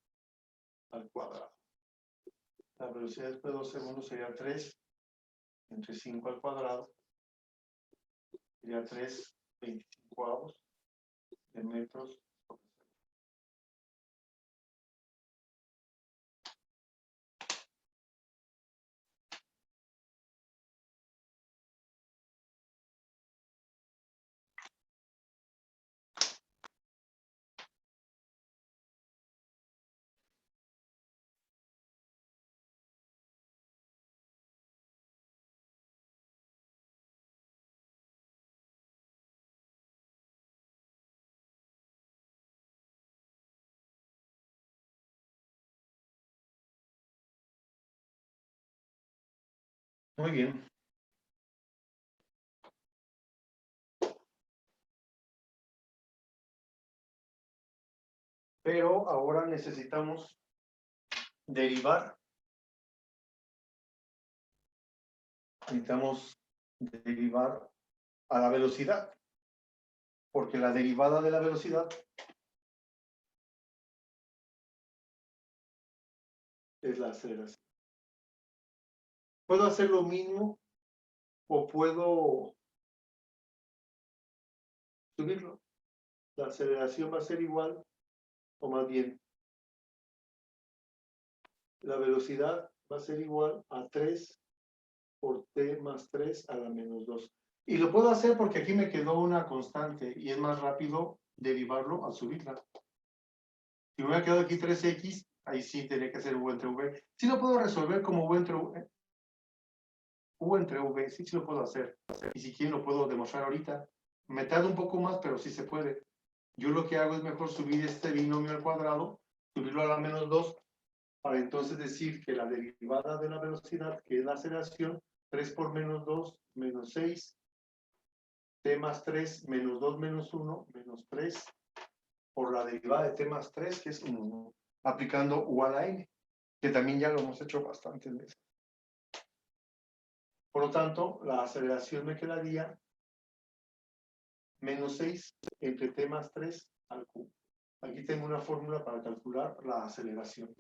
al cuadrado. La velocidad después de 2 segundos sería 3 entre 5 al cuadrado. Sería 3/25 de metros sobre segundo. Muy bien. Pero ahora necesitamos derivar. Necesitamos derivar a la velocidad. Porque la derivada de la velocidad es la aceleración. ¿Puedo hacer lo mismo o puedo subirlo? La aceleración va a ser igual, o más bien, la velocidad va a ser igual a 3 por t más 3 a la menos 2. Y lo puedo hacer porque aquí me quedó una constante y es más rápido derivarlo al subirla. Si me hubiera quedado aquí 3x, ahí sí tendría que hacer u entre v. Sí lo puedo resolver como u entre v. U entre v, sí lo puedo hacer. Y si quieren lo puedo demostrar ahorita. Me tarda un poco más, pero sí se puede. Yo lo que hago es mejor subir este binomio al cuadrado, subirlo a la menos 2, para entonces decir que la derivada de la velocidad, que es la aceleración, 3 por menos 2, menos 6, t más 3, menos 2 menos 1, menos 3, por la derivada de t más 3, que es 1, aplicando u a la n, que también ya lo hemos hecho bastantes veces. Por lo tanto, la aceleración me quedaría menos 6 entre t más 3 al cubo. Aquí tengo una fórmula para calcular la aceleración.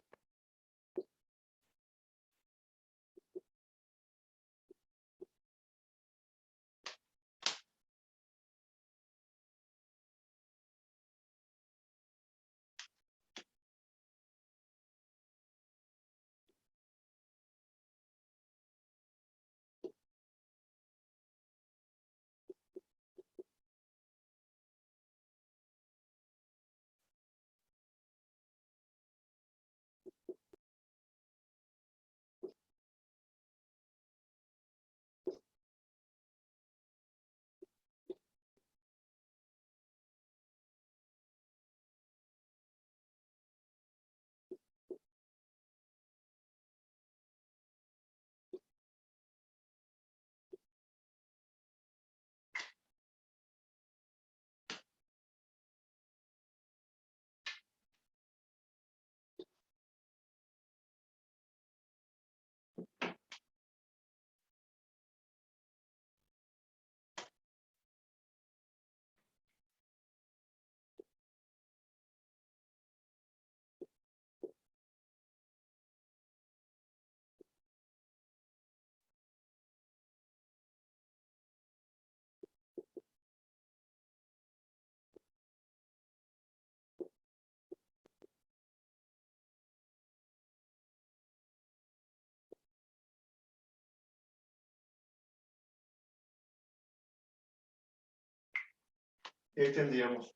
Ahí tendríamos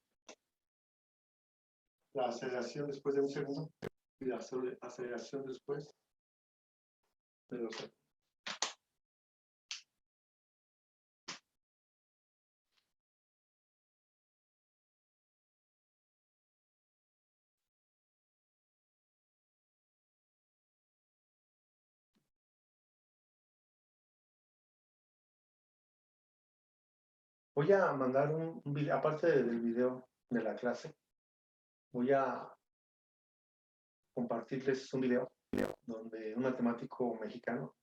la aceleración después de un segundo y la aceleración después de 2 segundos. Voy a mandar un video, aparte del video de la clase, voy a compartirles un video donde un matemático mexicano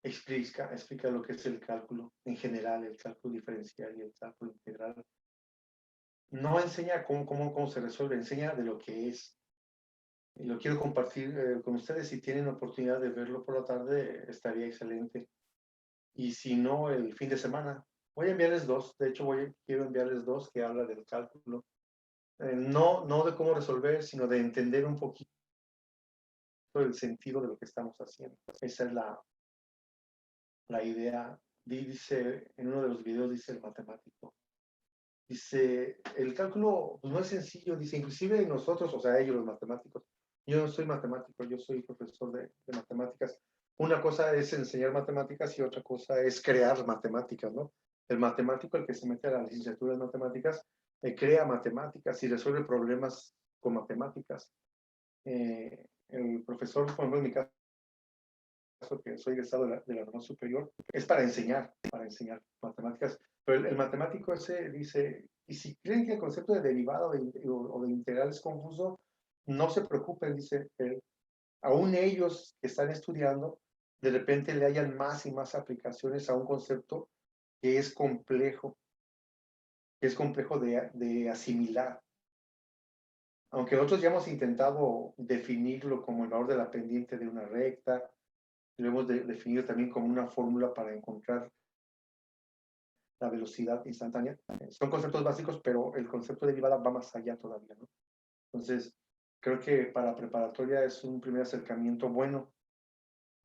explica lo que es el cálculo en general, el cálculo diferencial y el cálculo integral. No enseña cómo se resuelve, enseña de lo que es. Y lo quiero compartir con ustedes. Si tienen oportunidad de verlo por la tarde, estaría excelente. Y si no, el fin de semana. Voy a enviarles dos. De hecho, quiero enviarles dos que hablan del cálculo. No de cómo resolver, sino de entender un poquito el sentido de lo que estamos haciendo. Esa es la idea. Dice, en uno de los videos dice el matemático. Dice, el cálculo pues, no es sencillo. Dice, inclusive nosotros, o sea, ellos los matemáticos. Yo no soy matemático, yo soy profesor de matemáticas. Una cosa es enseñar matemáticas y otra cosa es crear matemáticas, ¿no? El matemático, el que se mete a la licenciatura de matemáticas, crea matemáticas y resuelve problemas con matemáticas. El profesor, por ejemplo, en mi caso, que soy egresado de la normal superior, es para enseñar matemáticas. Pero el matemático ese dice, y si creen que el concepto de derivada o de integral es confuso, no se preocupen, dice él. Aún ellos que están estudiando, de repente le hayan más y más aplicaciones a un concepto que es complejo de asimilar. Aunque nosotros ya hemos intentado definirlo como el valor de la pendiente de una recta, lo hemos definido también como una fórmula para encontrar la velocidad instantánea. Son conceptos básicos, pero el concepto de derivada va más allá todavía, ¿no? Entonces, creo que para preparatoria es un primer acercamiento bueno.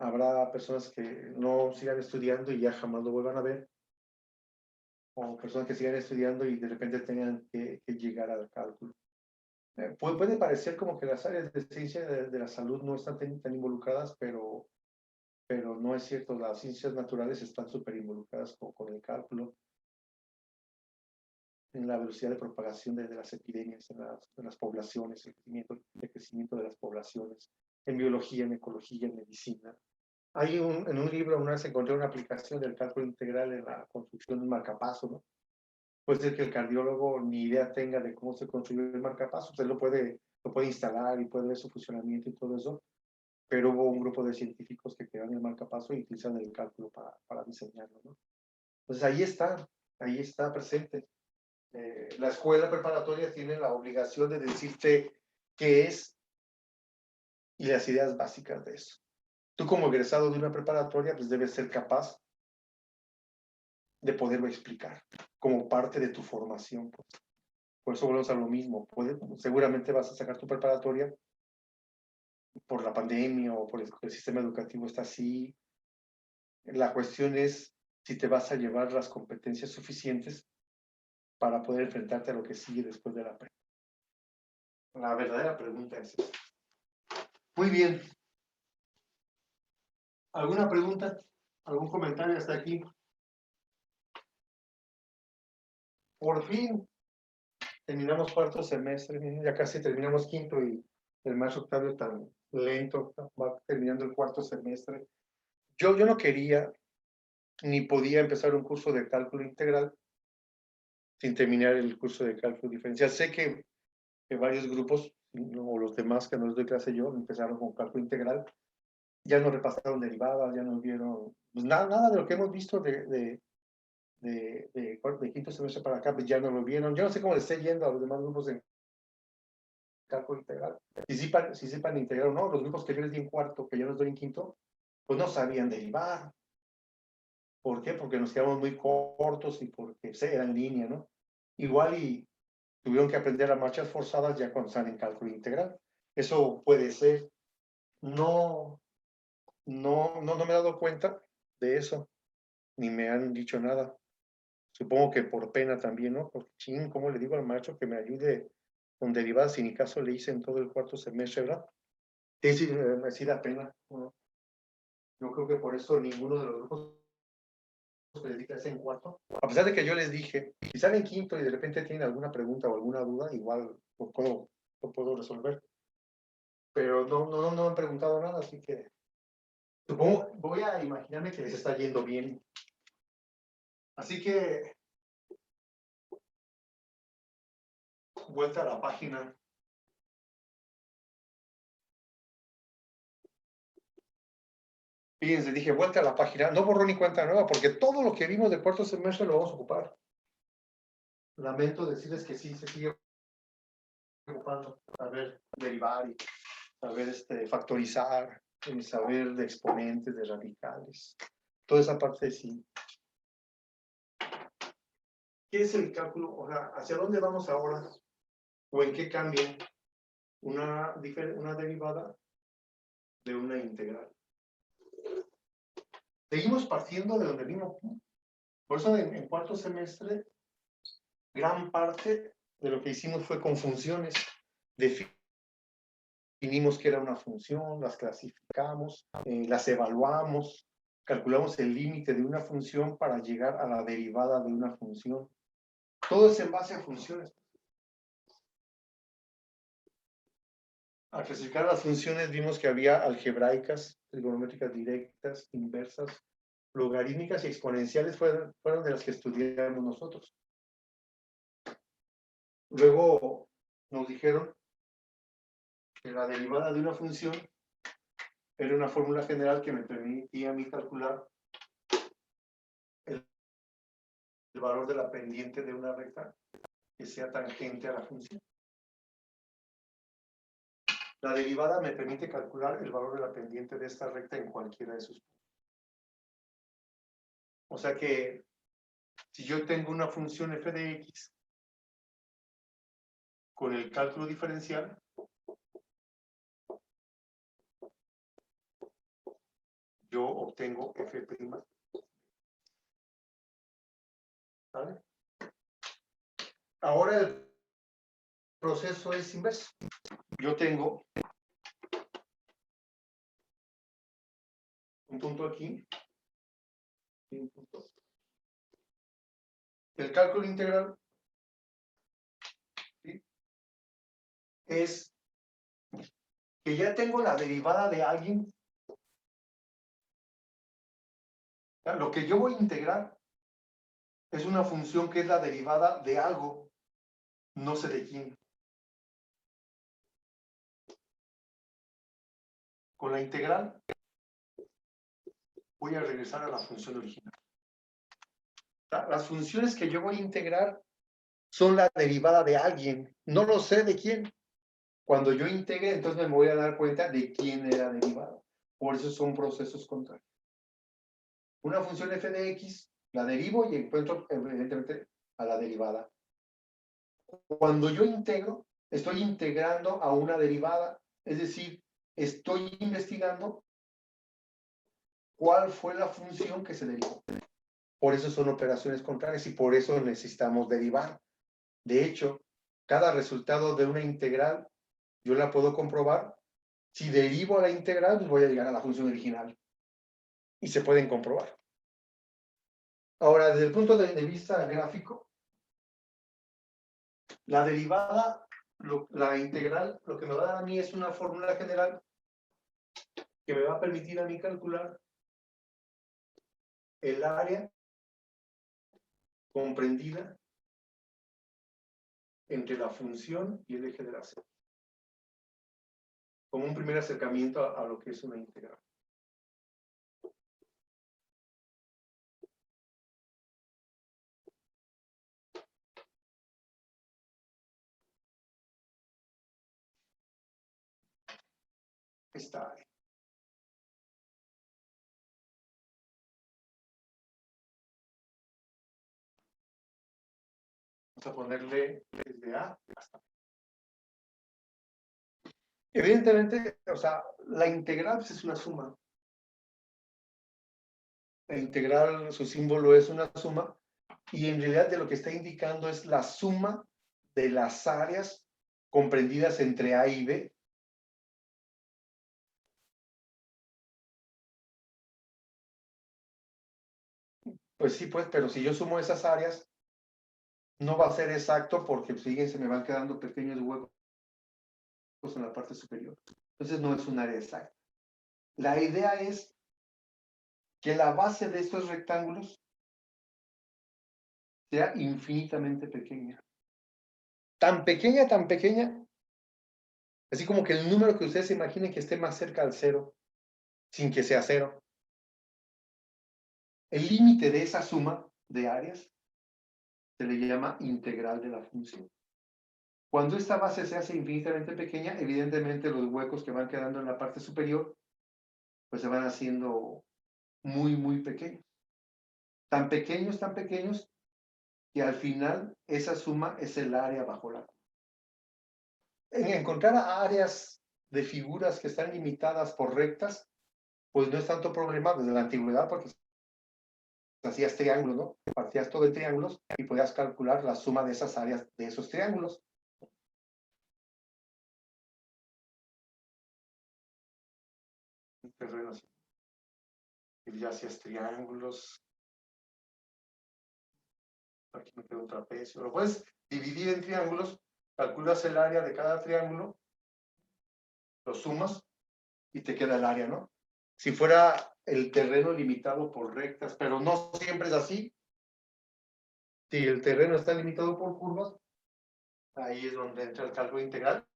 Habrá personas que no sigan estudiando y ya jamás lo vuelvan a ver, o personas que sigan estudiando y de repente tengan que llegar al cálculo. Puede parecer como que las áreas de ciencia de la salud no están tan involucradas, pero no es cierto. Las ciencias naturales están súper involucradas con el cálculo, en la velocidad de propagación de las epidemias, en las poblaciones, el crecimiento de las poblaciones, en biología, en ecología, en medicina. En un libro una vez encontré una aplicación del cálculo integral en la construcción de un marcapaso, ¿no? Puede ser que el cardiólogo ni idea tenga de cómo se construye el marcapaso, usted lo puede instalar y puede ver su funcionamiento y todo eso, pero hubo un grupo de científicos que crearon el marcapaso y utilizan el cálculo para diseñarlo, ¿no? Entonces ahí está presente. La escuela preparatoria tiene la obligación de decirte qué es y las ideas básicas de eso. Tú como egresado de una preparatoria, pues debes ser capaz de poderlo explicar como parte de tu formación. Pues. Por eso volvemos a lo mismo. Seguramente vas a sacar tu preparatoria por la pandemia o por el sistema educativo está así. La cuestión es si te vas a llevar las competencias suficientes para poder enfrentarte a lo que sigue después de la prepa. La verdadera pregunta es esa. Muy bien. ¿Alguna pregunta? ¿Algún comentario hasta aquí? Por fin terminamos cuarto semestre, ya casi terminamos quinto y el maestro Octavio tan lento va terminando el cuarto semestre. Yo no quería ni podía empezar un curso de cálculo integral sin terminar el curso de cálculo diferencial. Sé que varios grupos, o los demás que no les doy clase yo, empezaron con cálculo integral, ya no repasaron derivadas, ya no vieron pues nada de lo que hemos visto de quinto semestre para acá, pues ya no lo vieron. Yo no sé cómo le esté yendo a los demás grupos de cálculo integral. Si sepan integrar o no, los grupos que yo les di en cuarto, que yo les doy en quinto, pues no sabían derivar. ¿Por qué? Porque nos quedamos muy cortos y porque era en línea, ¿no? Igual y tuvieron que aprender a marchas forzadas ya cuando están en cálculo integral. Eso puede ser. No me he dado cuenta de eso, ni me han dicho nada. Supongo que por pena también, ¿no? Porque, ¿cómo le digo al maestro que me ayude con derivadas si ni caso le hice en todo el cuarto semestre, ¿verdad? Sí da pena, ¿no? Yo creo que por eso ninguno de los grupos se dedica a ese en cuarto. A pesar de que yo les dije, si salen en quinto y de repente tienen alguna pregunta o alguna duda, igual lo puedo resolver. Pero no han preguntado nada, así que supongo, voy a imaginarme que les está yendo bien. Así que vuelta a la página. Fíjense, dije vuelta a la página, no borró ni cuenta nueva, porque todo lo que vimos de cuarto semestre lo vamos a ocupar. Lamento decirles que sí, se sigue ocupando. A ver, derivar y saber factorizar, saber de exponentes, de radicales. Toda esa parte sí. ¿Qué es el cálculo? O sea, ¿hacia dónde vamos ahora? ¿O en qué cambia una derivada de una integral? Seguimos partiendo de donde vimos. Por eso en cuarto semestre, gran parte de lo que hicimos fue con funciones. Definimos que era una función, las clasificamos, las evaluamos, calculamos el límite de una función para llegar a la derivada de una función. Todo es en base a funciones. Al clasificar las funciones vimos que había algebraicas, trigonométricas directas, inversas, logarítmicas y exponenciales fueron de las que estudiamos nosotros. Luego nos dijeron que la derivada de una función era una fórmula general que me permitía a mí calcular el valor de la pendiente de una recta que sea tangente a la función. La derivada me permite calcular el valor de la pendiente de esta recta en cualquiera de sus puntos. O sea que si yo tengo una función f de x con el cálculo diferencial, yo obtengo f'. ¿Vale? Ahora el proceso es inverso. Yo tengo un punto aquí y un punto. El cálculo integral, ¿sí?, es que ya tengo la derivada de alguien. Lo que yo voy a integrar es una función que es la derivada de algo, no sé de quién. Con la integral voy a regresar a la función original. Las funciones que yo voy a integrar son la derivada de alguien, no lo sé de quién. Cuando yo integre, entonces me voy a dar cuenta de quién era derivada. Por eso son procesos contrarios. Una función f de x, la derivo y encuentro evidentemente a la derivada. Cuando yo integro, estoy integrando a una derivada, es decir, estoy investigando cuál fue la función que se derivó. Por eso son operaciones contrarias y por eso necesitamos derivar. De hecho, cada resultado de una integral, yo la puedo comprobar. Si derivo a la integral, pues voy a llegar a la función original. Y se pueden comprobar. Ahora, desde el punto de vista gráfico, la derivada, la integral, lo que me va a dar a mí es una fórmula general que me va a permitir a mí calcular el área comprendida entre la función y el eje de la Z. Como un primer acercamiento a lo que es una integral. Esta área. Vamos a ponerle desde A hasta B. Evidentemente, o sea, la integral pues, es una suma. La integral, su símbolo es una suma, y en realidad de lo que está indicando es la suma de las áreas comprendidas entre A y B. Pues sí, pues, pero si yo sumo esas áreas, no va a ser exacto porque, fíjense, me van quedando pequeños huecos en la parte superior. Entonces no es un área exacta. La idea es que la base de estos rectángulos sea infinitamente pequeña. Tan pequeña, así como que el número que ustedes se imaginen que esté más cerca al cero, sin que sea cero. El límite de esa suma de áreas se le llama integral de la función. Cuando esta base se hace infinitamente pequeña, evidentemente los huecos que van quedando en la parte superior, pues se van haciendo muy, muy pequeños. Tan pequeños, que al final esa suma es el área bajo la curva. En encontrar áreas de figuras que están limitadas por rectas, pues no es tanto problema desde la antigüedad, porque hacías triángulos, ¿no? Partías todo en triángulos y podías calcular la suma de esas áreas de esos triángulos. Un terreno así. Y ya hacías triángulos. Aquí me queda un trapecio. Lo puedes dividir en triángulos, calculas el área de cada triángulo, lo sumas y te queda el área, ¿no? Si fuera el terreno limitado por rectas, pero no siempre es así. Si el terreno está limitado por curvas, ahí es donde entra el cálculo integral.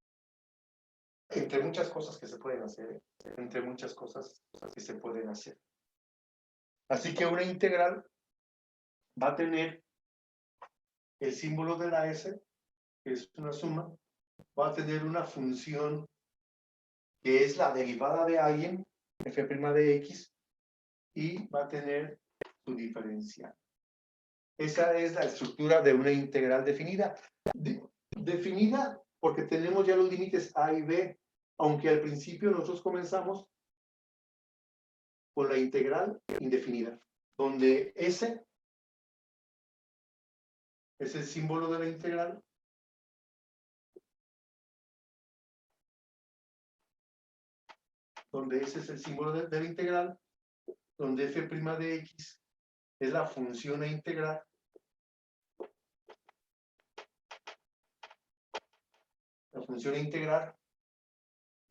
Entre muchas cosas que se pueden hacer, entre muchas cosas que se pueden hacer. Así que una integral va a tener el símbolo de la S, que es una suma, va a tener una función que es la derivada de alguien, f' de x, y va a tener su diferencial. Esa es la estructura de una integral definida. Definida porque tenemos ya los límites a y b, aunque al principio nosotros comenzamos con la integral indefinida, donde S es el símbolo de la integral, donde ese es el símbolo de la integral, donde f' de x es la función a integrar, la función a integrar,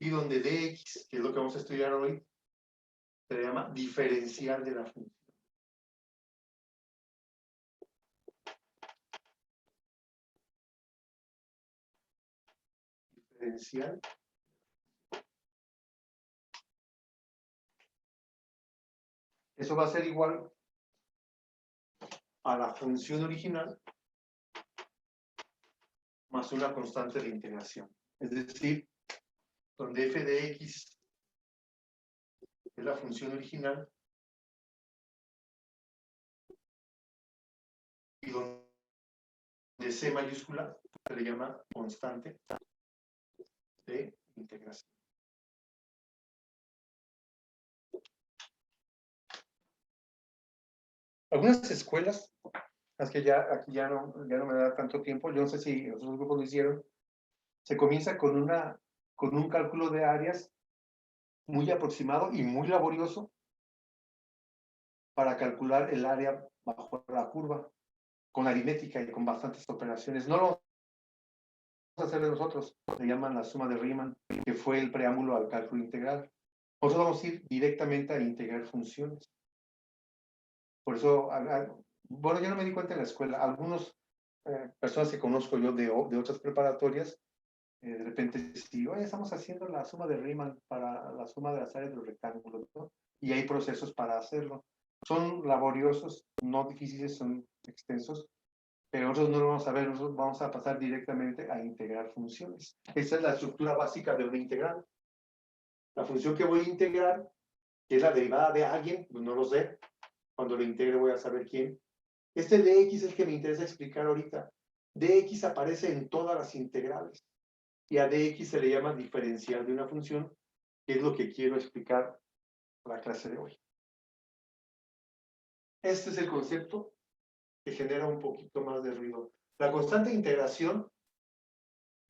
y donde dx, que es lo que vamos a estudiar hoy, se le llama diferencial de la función. Diferencial. Eso va a ser igual a la función original más una constante de integración. Es decir, donde f de x es la función original y donde c mayúscula se le llama constante de integración. Algunas escuelas, es que ya aquí ya no me da tanto tiempo, yo no sé si los otros grupos lo hicieron, se comienza con un cálculo de áreas muy aproximado y muy laborioso para calcular el área bajo la curva, con aritmética y con bastantes operaciones. No lo vamos a hacer de nosotros, le llaman la suma de Riemann, que fue el preámbulo al cálculo integral. Nosotros vamos a ir directamente a integrar funciones. Por eso, bueno, yo no me di cuenta en la escuela, algunas personas que conozco yo de otras preparatorias, de repente sí, oye, estamos haciendo la suma de Riemann para la suma de las áreas de los rectángulos, ¿no? Y hay procesos para hacerlo. Son laboriosos, no difíciles, son extensos, pero nosotros no lo vamos a ver, nosotros vamos a pasar directamente a integrar funciones. Esa es la estructura básica de una integral. La función que voy a integrar, que es la derivada de alguien, pues no lo sé, cuando lo integre voy a saber quién. Este dx es el que me interesa explicar ahorita. Dx aparece en todas las integrales. Y a dx se le llama diferencial de una función, que es lo que quiero explicar en la clase de hoy. Este es el concepto que genera un poquito más de ruido. La constante de integración,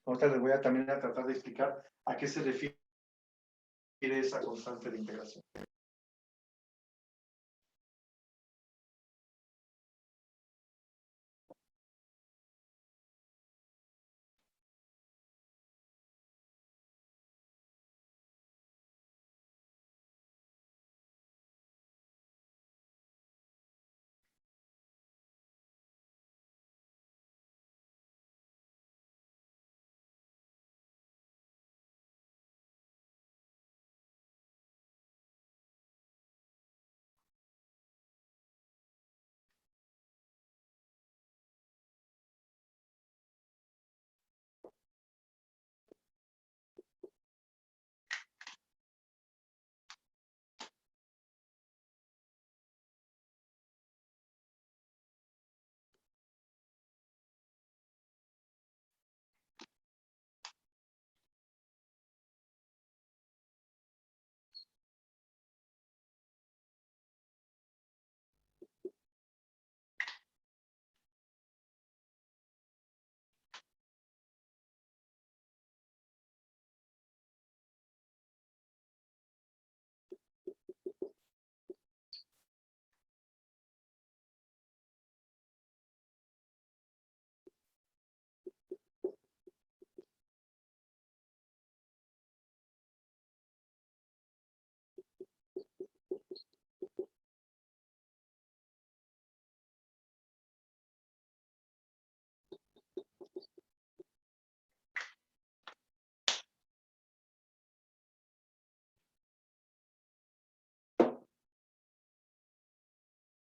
ahorita les voy a también a tratar de explicar a qué se refiere esa constante de integración.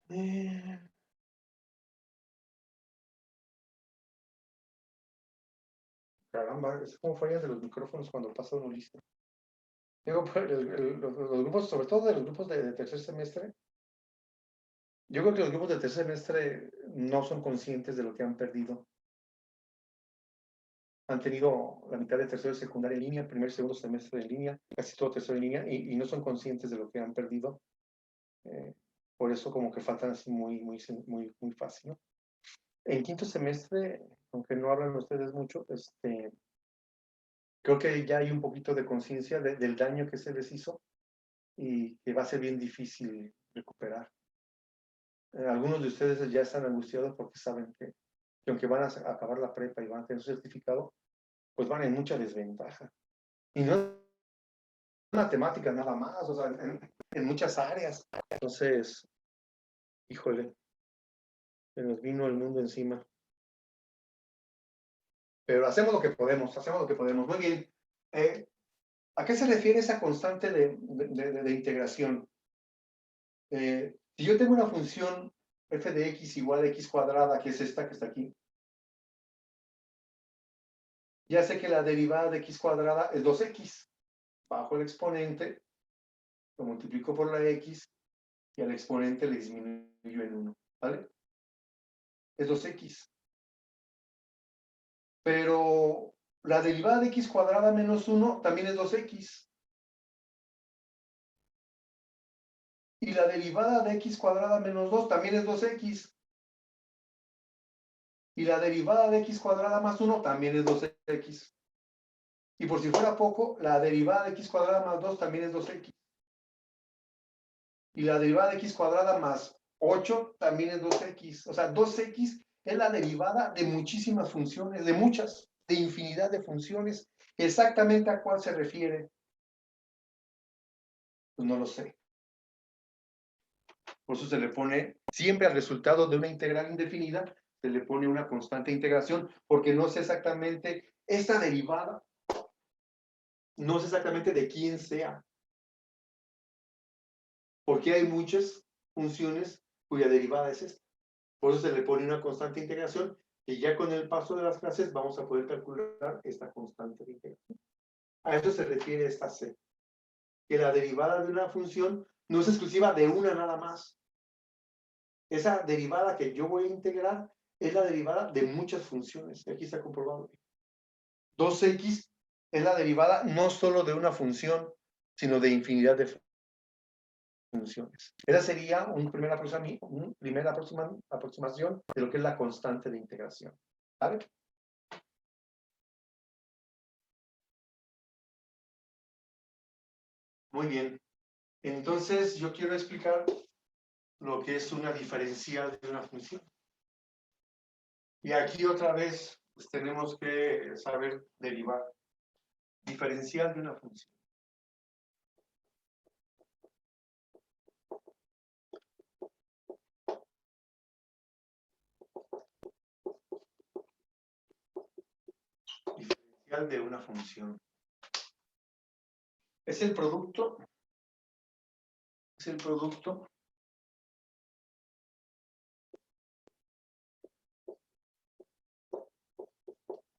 Eh, Caramba, es como fallas de los micrófonos cuando pasa uno lista. Digo, pues, los grupos, sobre todo de los grupos de tercer semestre, yo creo que los grupos de tercer semestre no son conscientes de lo que han perdido. Han tenido la mitad de tercero y secundaria en línea, primer y segundo semestre en línea, casi todo tercero en línea, y no son conscientes de lo que han perdido. Por eso como que faltan así muy fácil, ¿no? En quinto semestre, aunque no hablan ustedes mucho, creo que ya hay un poquito de conciencia del daño que se les hizo y que va a ser bien difícil recuperar. Algunos de ustedes ya están angustiados porque saben que aunque van a acabar la prepa y van a tener su certificado, pues van en mucha desventaja. Y no es matemáticas nada más, o sea, en muchas áreas. Entonces, híjole, se nos vino el mundo encima. Pero hacemos lo que podemos, hacemos lo que podemos. Muy bien. ¿A qué se refiere esa constante de integración? Si yo tengo una función f de x igual a x cuadrada, que es esta que está aquí, ya sé que la derivada de x cuadrada es 2x. Bajo el exponente, lo multiplico por la x y al exponente le disminuyo en 1. ¿Vale? Es 2x. Pero la derivada de x cuadrada menos 1 también es 2x. Y la derivada de x cuadrada menos 2 también es 2x. Y la derivada de x cuadrada más 1 también es 2x. Y por si fuera poco, la derivada de x cuadrada más 2 también es 2x. Y la derivada de x cuadrada más 8 también es 2x. O sea, 2x es la derivada de muchísimas funciones, de muchas, de infinidad de funciones. ¿Exactamente a cuál se refiere? Pues no lo sé. Por eso se le pone siempre al resultado de una integral indefinida, se le pone una constante de integración, porque no sé exactamente esta derivada, no sé exactamente de quién sea. Porque hay muchas funciones cuya derivada es esta. Por eso se le pone una constante de integración, y ya con el paso de las clases vamos a poder calcular esta constante de integración. A eso se refiere esta C. Que la derivada de una función no es exclusiva de una nada más. Esa derivada que yo voy a integrar es la derivada de muchas funciones. Aquí está comprobado. 2x es la derivada no solo de una función, sino de infinidad de funciones. Esa sería una primera aproximación de lo que es la constante de integración. ¿Vale? Muy bien. Entonces, yo quiero explicar lo que es una diferencial de una función. Y aquí otra vez pues, tenemos que saber derivar. Diferencial de una función. Diferencial de una función. Es el producto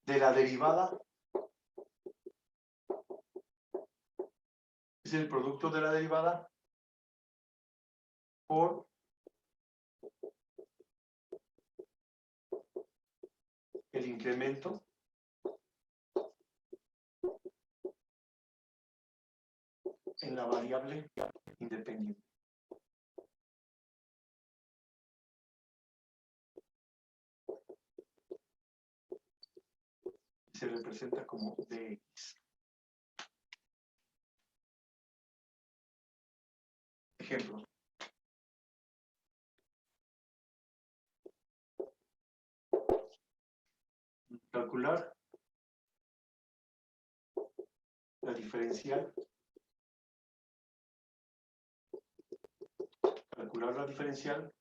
de la derivada, es el producto de la derivada por el incremento en la variable independiente. Se representa como dx. Ejemplo. Calcular la diferencial. Calcular la diferencial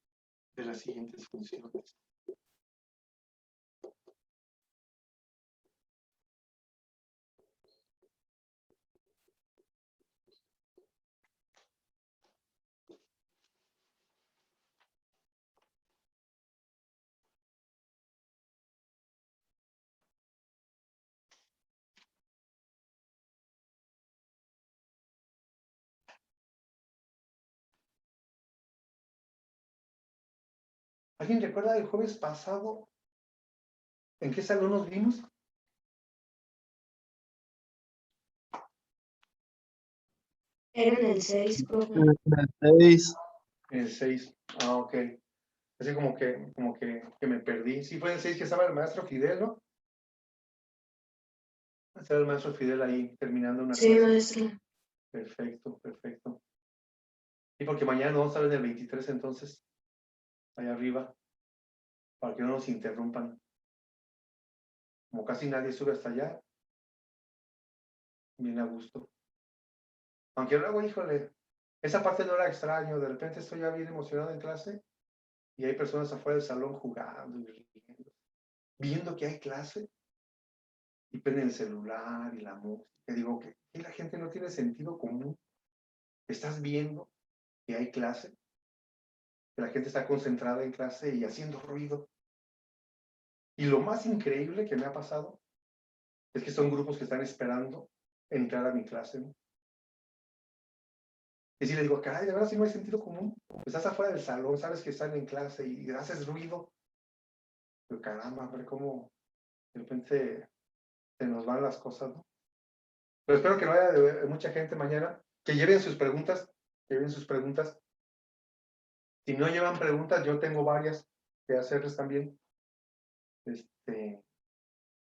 de las siguientes funciones. ¿Alguien recuerda el jueves pasado en qué salón nos vimos? Era en el 6, profe. 6. En el 6. Ah, ok. Así como que me perdí. Sí, fue en el 6 que estaba el maestro Fidel, ¿no? Estaba el maestro Fidel ahí terminando una Sí, clase. maestro. Perfecto, perfecto. Y porque mañana no vamos a ver el 23, entonces, allá arriba, para que no nos interrumpan. Como casi nadie sube hasta allá, bien a gusto. Aunque luego, híjole, esa parte no era extraño. De repente estoy ya bien emocionado en clase y hay personas afuera del salón jugando y riendo, viendo que hay clase y prenden el celular y la música. Y digo que la gente no tiene sentido común. Estás viendo que hay clase, que la gente está concentrada en clase y haciendo ruido. Y lo más increíble que me ha pasado es que son grupos que están esperando entrar a mi clase, ¿no? Y si les digo, caray, de verdad, si no hay sentido común, estás afuera del salón, sabes que están en clase y haces ruido. Pero caramba, a ver cómo de repente se nos van las cosas, ¿no? Pero espero que no haya mucha gente mañana, que lleven sus preguntas, Si no llevan preguntas, yo tengo varias que hacerles también,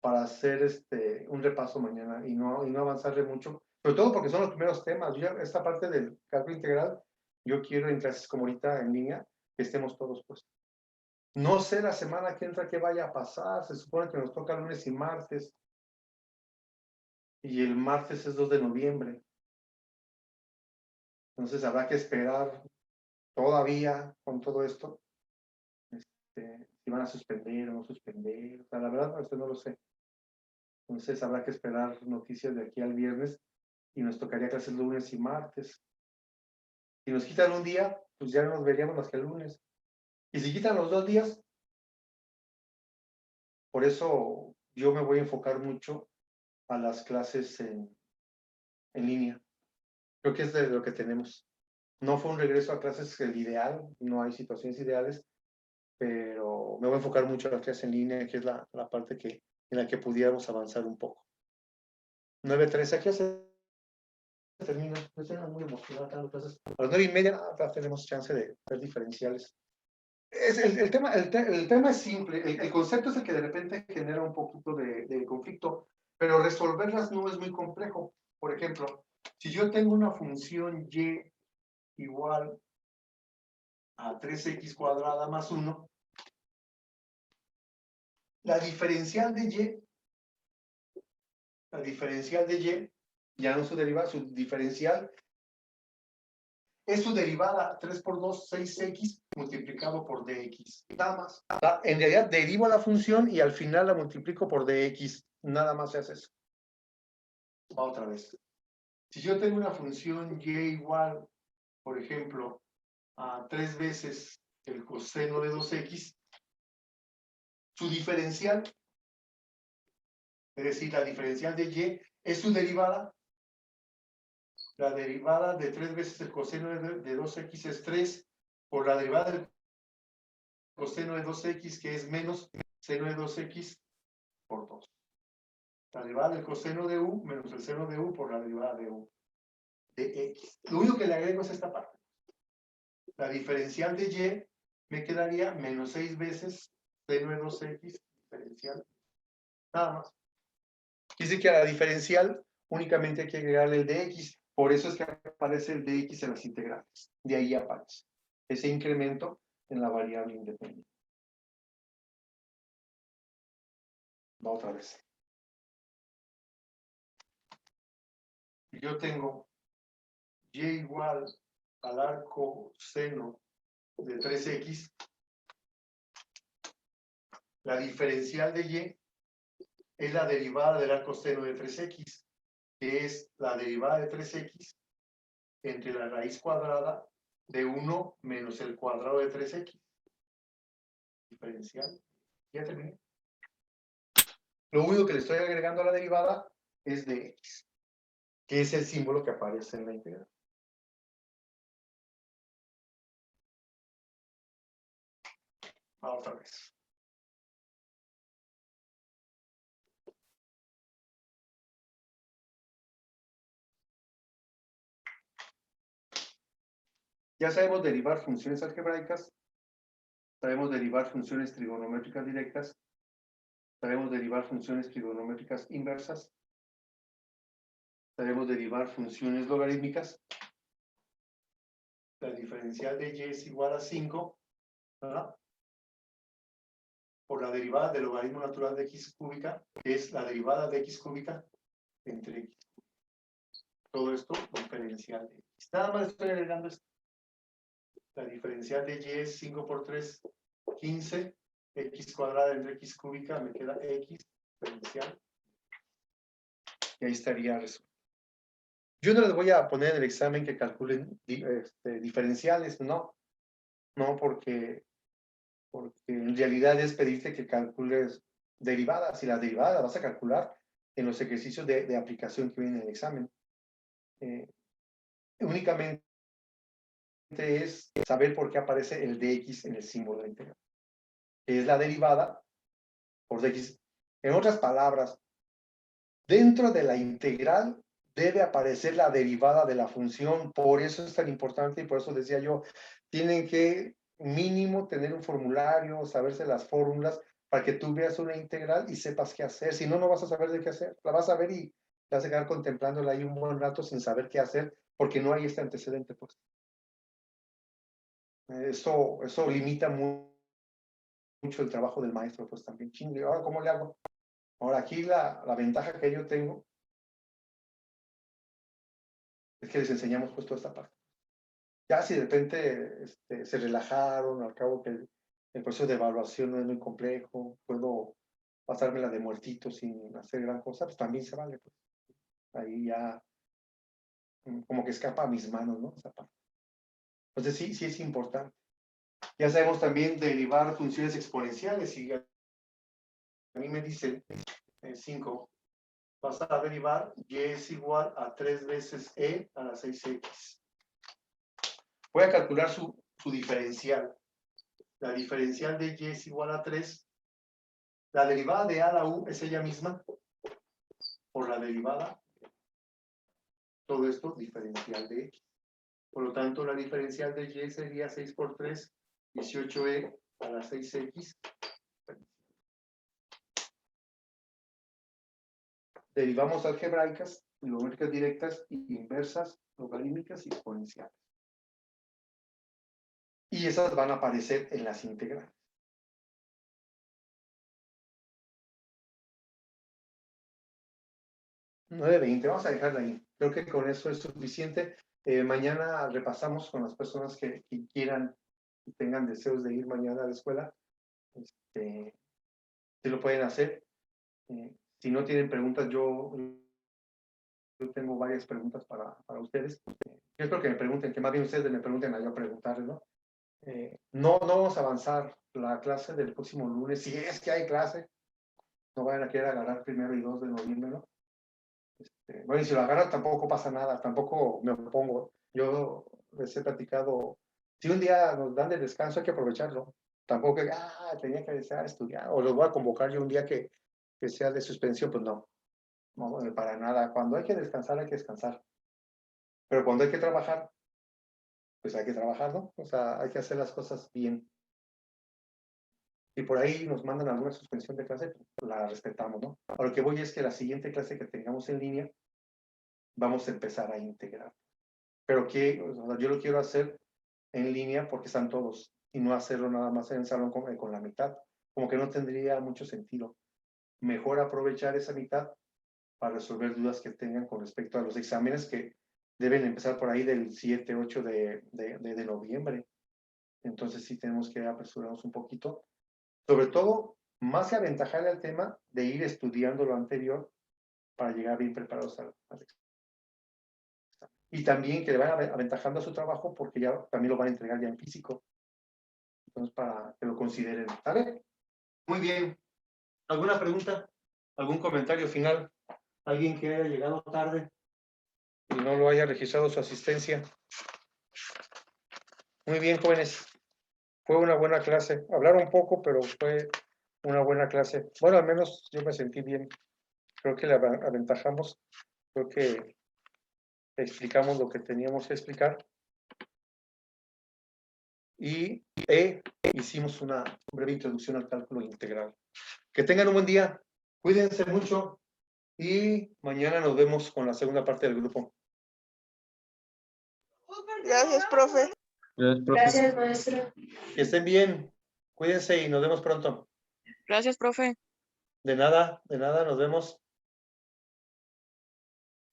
para hacer un repaso mañana y no avanzarle mucho, sobre todo porque son los primeros temas. Esta parte del cálculo integral, yo quiero en clases como ahorita en línea, que estemos todos pues. No sé la semana que entra qué vaya a pasar, se supone que nos toca lunes y martes, y el martes es 2 de noviembre. Entonces habrá que esperar todavía con todo esto, si van a suspender o no suspender. O sea, la verdad, esto no lo sé. Entonces habrá que esperar noticias de aquí al viernes y nos tocaría clases lunes y martes. Si nos quitan un día, pues ya no nos veríamos más que el lunes. Y si quitan los 2 días, por eso yo me voy a enfocar mucho a las clases en línea. Creo que es de lo que tenemos. No fue un regreso a clases el ideal, no hay situaciones ideales, pero me voy a enfocar mucho a las clases en línea, que es la parte en la que pudiéramos avanzar un poco. 9:13, aquí se termina. Yo estoy muy emocionado dando clases. A las 9:30 ya tenemos chance de ver diferenciales. El tema es simple. El concepto es el que de repente genera un poquito de conflicto, pero resolverlas no es muy complejo. Por ejemplo, si yo tengo una función y igual a 3x cuadrada más 1, la diferencial de y ya no su derivada, su diferencial es su derivada 3 por 2, 6x multiplicado por dx. Nada más. En realidad derivo la función y al final la multiplico por dx. Nada más se hace eso. Va otra vez. Si yo tengo una función y igual, por ejemplo, a 3 veces el coseno de 2x, su diferencial, es decir, la diferencial de y, es su derivada. La derivada de 3 veces el coseno de 2x es 3 por la derivada del coseno de 2x, que es menos seno de 2x por 2. La derivada del coseno de u menos el seno de u por la derivada de u de x. Lo único que le agrego es esta parte. La diferencial de y me quedaría menos 6 veces seno de 2x diferencial. Nada más. Dice que a la diferencial únicamente hay que agregarle el dx. Por eso es que aparece el dx en las integrales. De ahí aparece ese incremento en la variable independiente. Va otra vez. Yo tengo y igual al arco seno de 3x. La diferencial de y es la derivada del arco seno de 3x, que es la derivada de 3x entre la raíz cuadrada de 1 menos el cuadrado de 3x. Diferencial. Ya terminé. Lo único que le estoy agregando a la derivada es de x, que es el símbolo que aparece en la integral. Va otra vez. Ya sabemos derivar funciones algebraicas, sabemos derivar funciones trigonométricas directas, sabemos derivar funciones trigonométricas inversas, sabemos derivar funciones logarítmicas. La diferencial de y es igual a 5, ¿verdad? Por la derivada del logaritmo natural de x cúbica, que es la derivada de x cúbica entre x. Todo esto diferencial de x. Nada más estoy agregando esto. La diferencial de y es 5 por 3, 15. X cuadrada entre x cúbica, me queda x diferencial. Y ahí estaría resuelto. Yo no les voy a poner en el examen que calculen diferenciales, no. No, porque en realidad es pedirte que calcules derivadas, y las derivadas las vas a calcular en los ejercicios de aplicación que vienen en el examen. Únicamente es saber por qué aparece el dx en el símbolo de la integral. Es la derivada por dx. En otras palabras, dentro de la integral debe aparecer la derivada de la función, por eso es tan importante y por eso decía yo, tienen que mínimo tener un formulario, saberse las fórmulas para que tú veas una integral y sepas qué hacer. Si no, no vas a saber de qué hacer. La vas a ver y te vas a quedar contemplándola ahí un buen rato sin saber qué hacer porque no hay este antecedente, pues. Eso limita mucho el trabajo del maestro, pues también. Chingue, ahora, ¿cómo le hago? Ahora, aquí la ventaja que yo tengo es que les enseñamos pues toda esta parte. Ya si de repente se relajaron, al cabo que el proceso de evaluación no es muy complejo, puedo pasármela de muertito sin hacer gran cosa, pues también se vale. Pues. Ahí ya como que escapa a mis manos, ¿no? Esa parte. Entonces sí es importante. Ya sabemos también derivar funciones exponenciales y a mí me dicen 5. Vas a derivar y es igual a 3 veces e a la 6x. Voy a calcular su diferencial. La diferencial de y es igual a 3. La derivada de a a la u es ella misma por la derivada. Todo esto diferencial de x. Por lo tanto, la diferencial de y sería 6 por 3, 18e a la 6x. Derivamos algebraicas, trigonométricas directas, inversas, logarítmicas y exponenciales. Y esas van a aparecer en las integrales. $9.20, vamos a dejarla ahí. Creo que con eso es suficiente. Mañana repasamos con las personas que quieran y tengan deseos de ir mañana a la escuela. Si lo pueden hacer. Si no tienen preguntas, yo tengo varias preguntas para ustedes. Yo espero que me pregunten, que más bien ustedes me pregunten a yo preguntarles, ¿no? No vamos a avanzar la clase del próximo lunes. Si es que hay clase, no vayan a querer agarrar 1 y 2 de noviembre, ¿no? Bueno, y si lo agarran tampoco pasa nada, tampoco me opongo. Yo les he platicado, si un día nos dan de descanso hay que aprovecharlo. Tampoco que, tenía que estudiar, o los voy a convocar yo un día que sea de suspensión, pues no, para nada. Cuando hay que descansar, hay que descansar. Pero cuando hay que trabajar, pues hay que trabajar, ¿no? O sea, hay que hacer las cosas bien. Y por ahí nos mandan alguna suspensión de clase, pues la respetamos, ¿no? A lo que voy es que la siguiente clase que tengamos en línea, vamos a empezar a integrar. Pero o sea, yo lo quiero hacer en línea porque están todos y no hacerlo nada más en el salón con la mitad. Como que no tendría mucho sentido. Mejor aprovechar esa mitad para resolver dudas que tengan con respecto a los exámenes que deben empezar por ahí del 7, 8 de noviembre. Entonces sí tenemos que apresurarnos un poquito. Sobre todo, más que aventajarle al tema de ir estudiando lo anterior para llegar bien preparados al examen. Y también que le vayan aventajando a su trabajo porque ya también lo van a entregar ya en físico. Entonces, para que lo consideren. ¿Sale? Muy bien. ¿Alguna pregunta? ¿Algún comentario final? ¿Alguien que haya llegado tarde y no lo haya registrado su asistencia? Muy bien, jóvenes. fue una buena clase. Hablaron poco, pero fue una buena clase. Bueno, al menos yo me sentí bien. Creo que le aventajamos. Creo que explicamos lo que teníamos que explicar. Y hicimos una breve introducción al cálculo integral. Que tengan un buen día. Cuídense mucho. Y mañana nos vemos con la segunda parte del grupo. Gracias, profe. Gracias, maestro. Que estén bien. Cuídense y nos vemos pronto. Gracias, profe. De nada, nos vemos.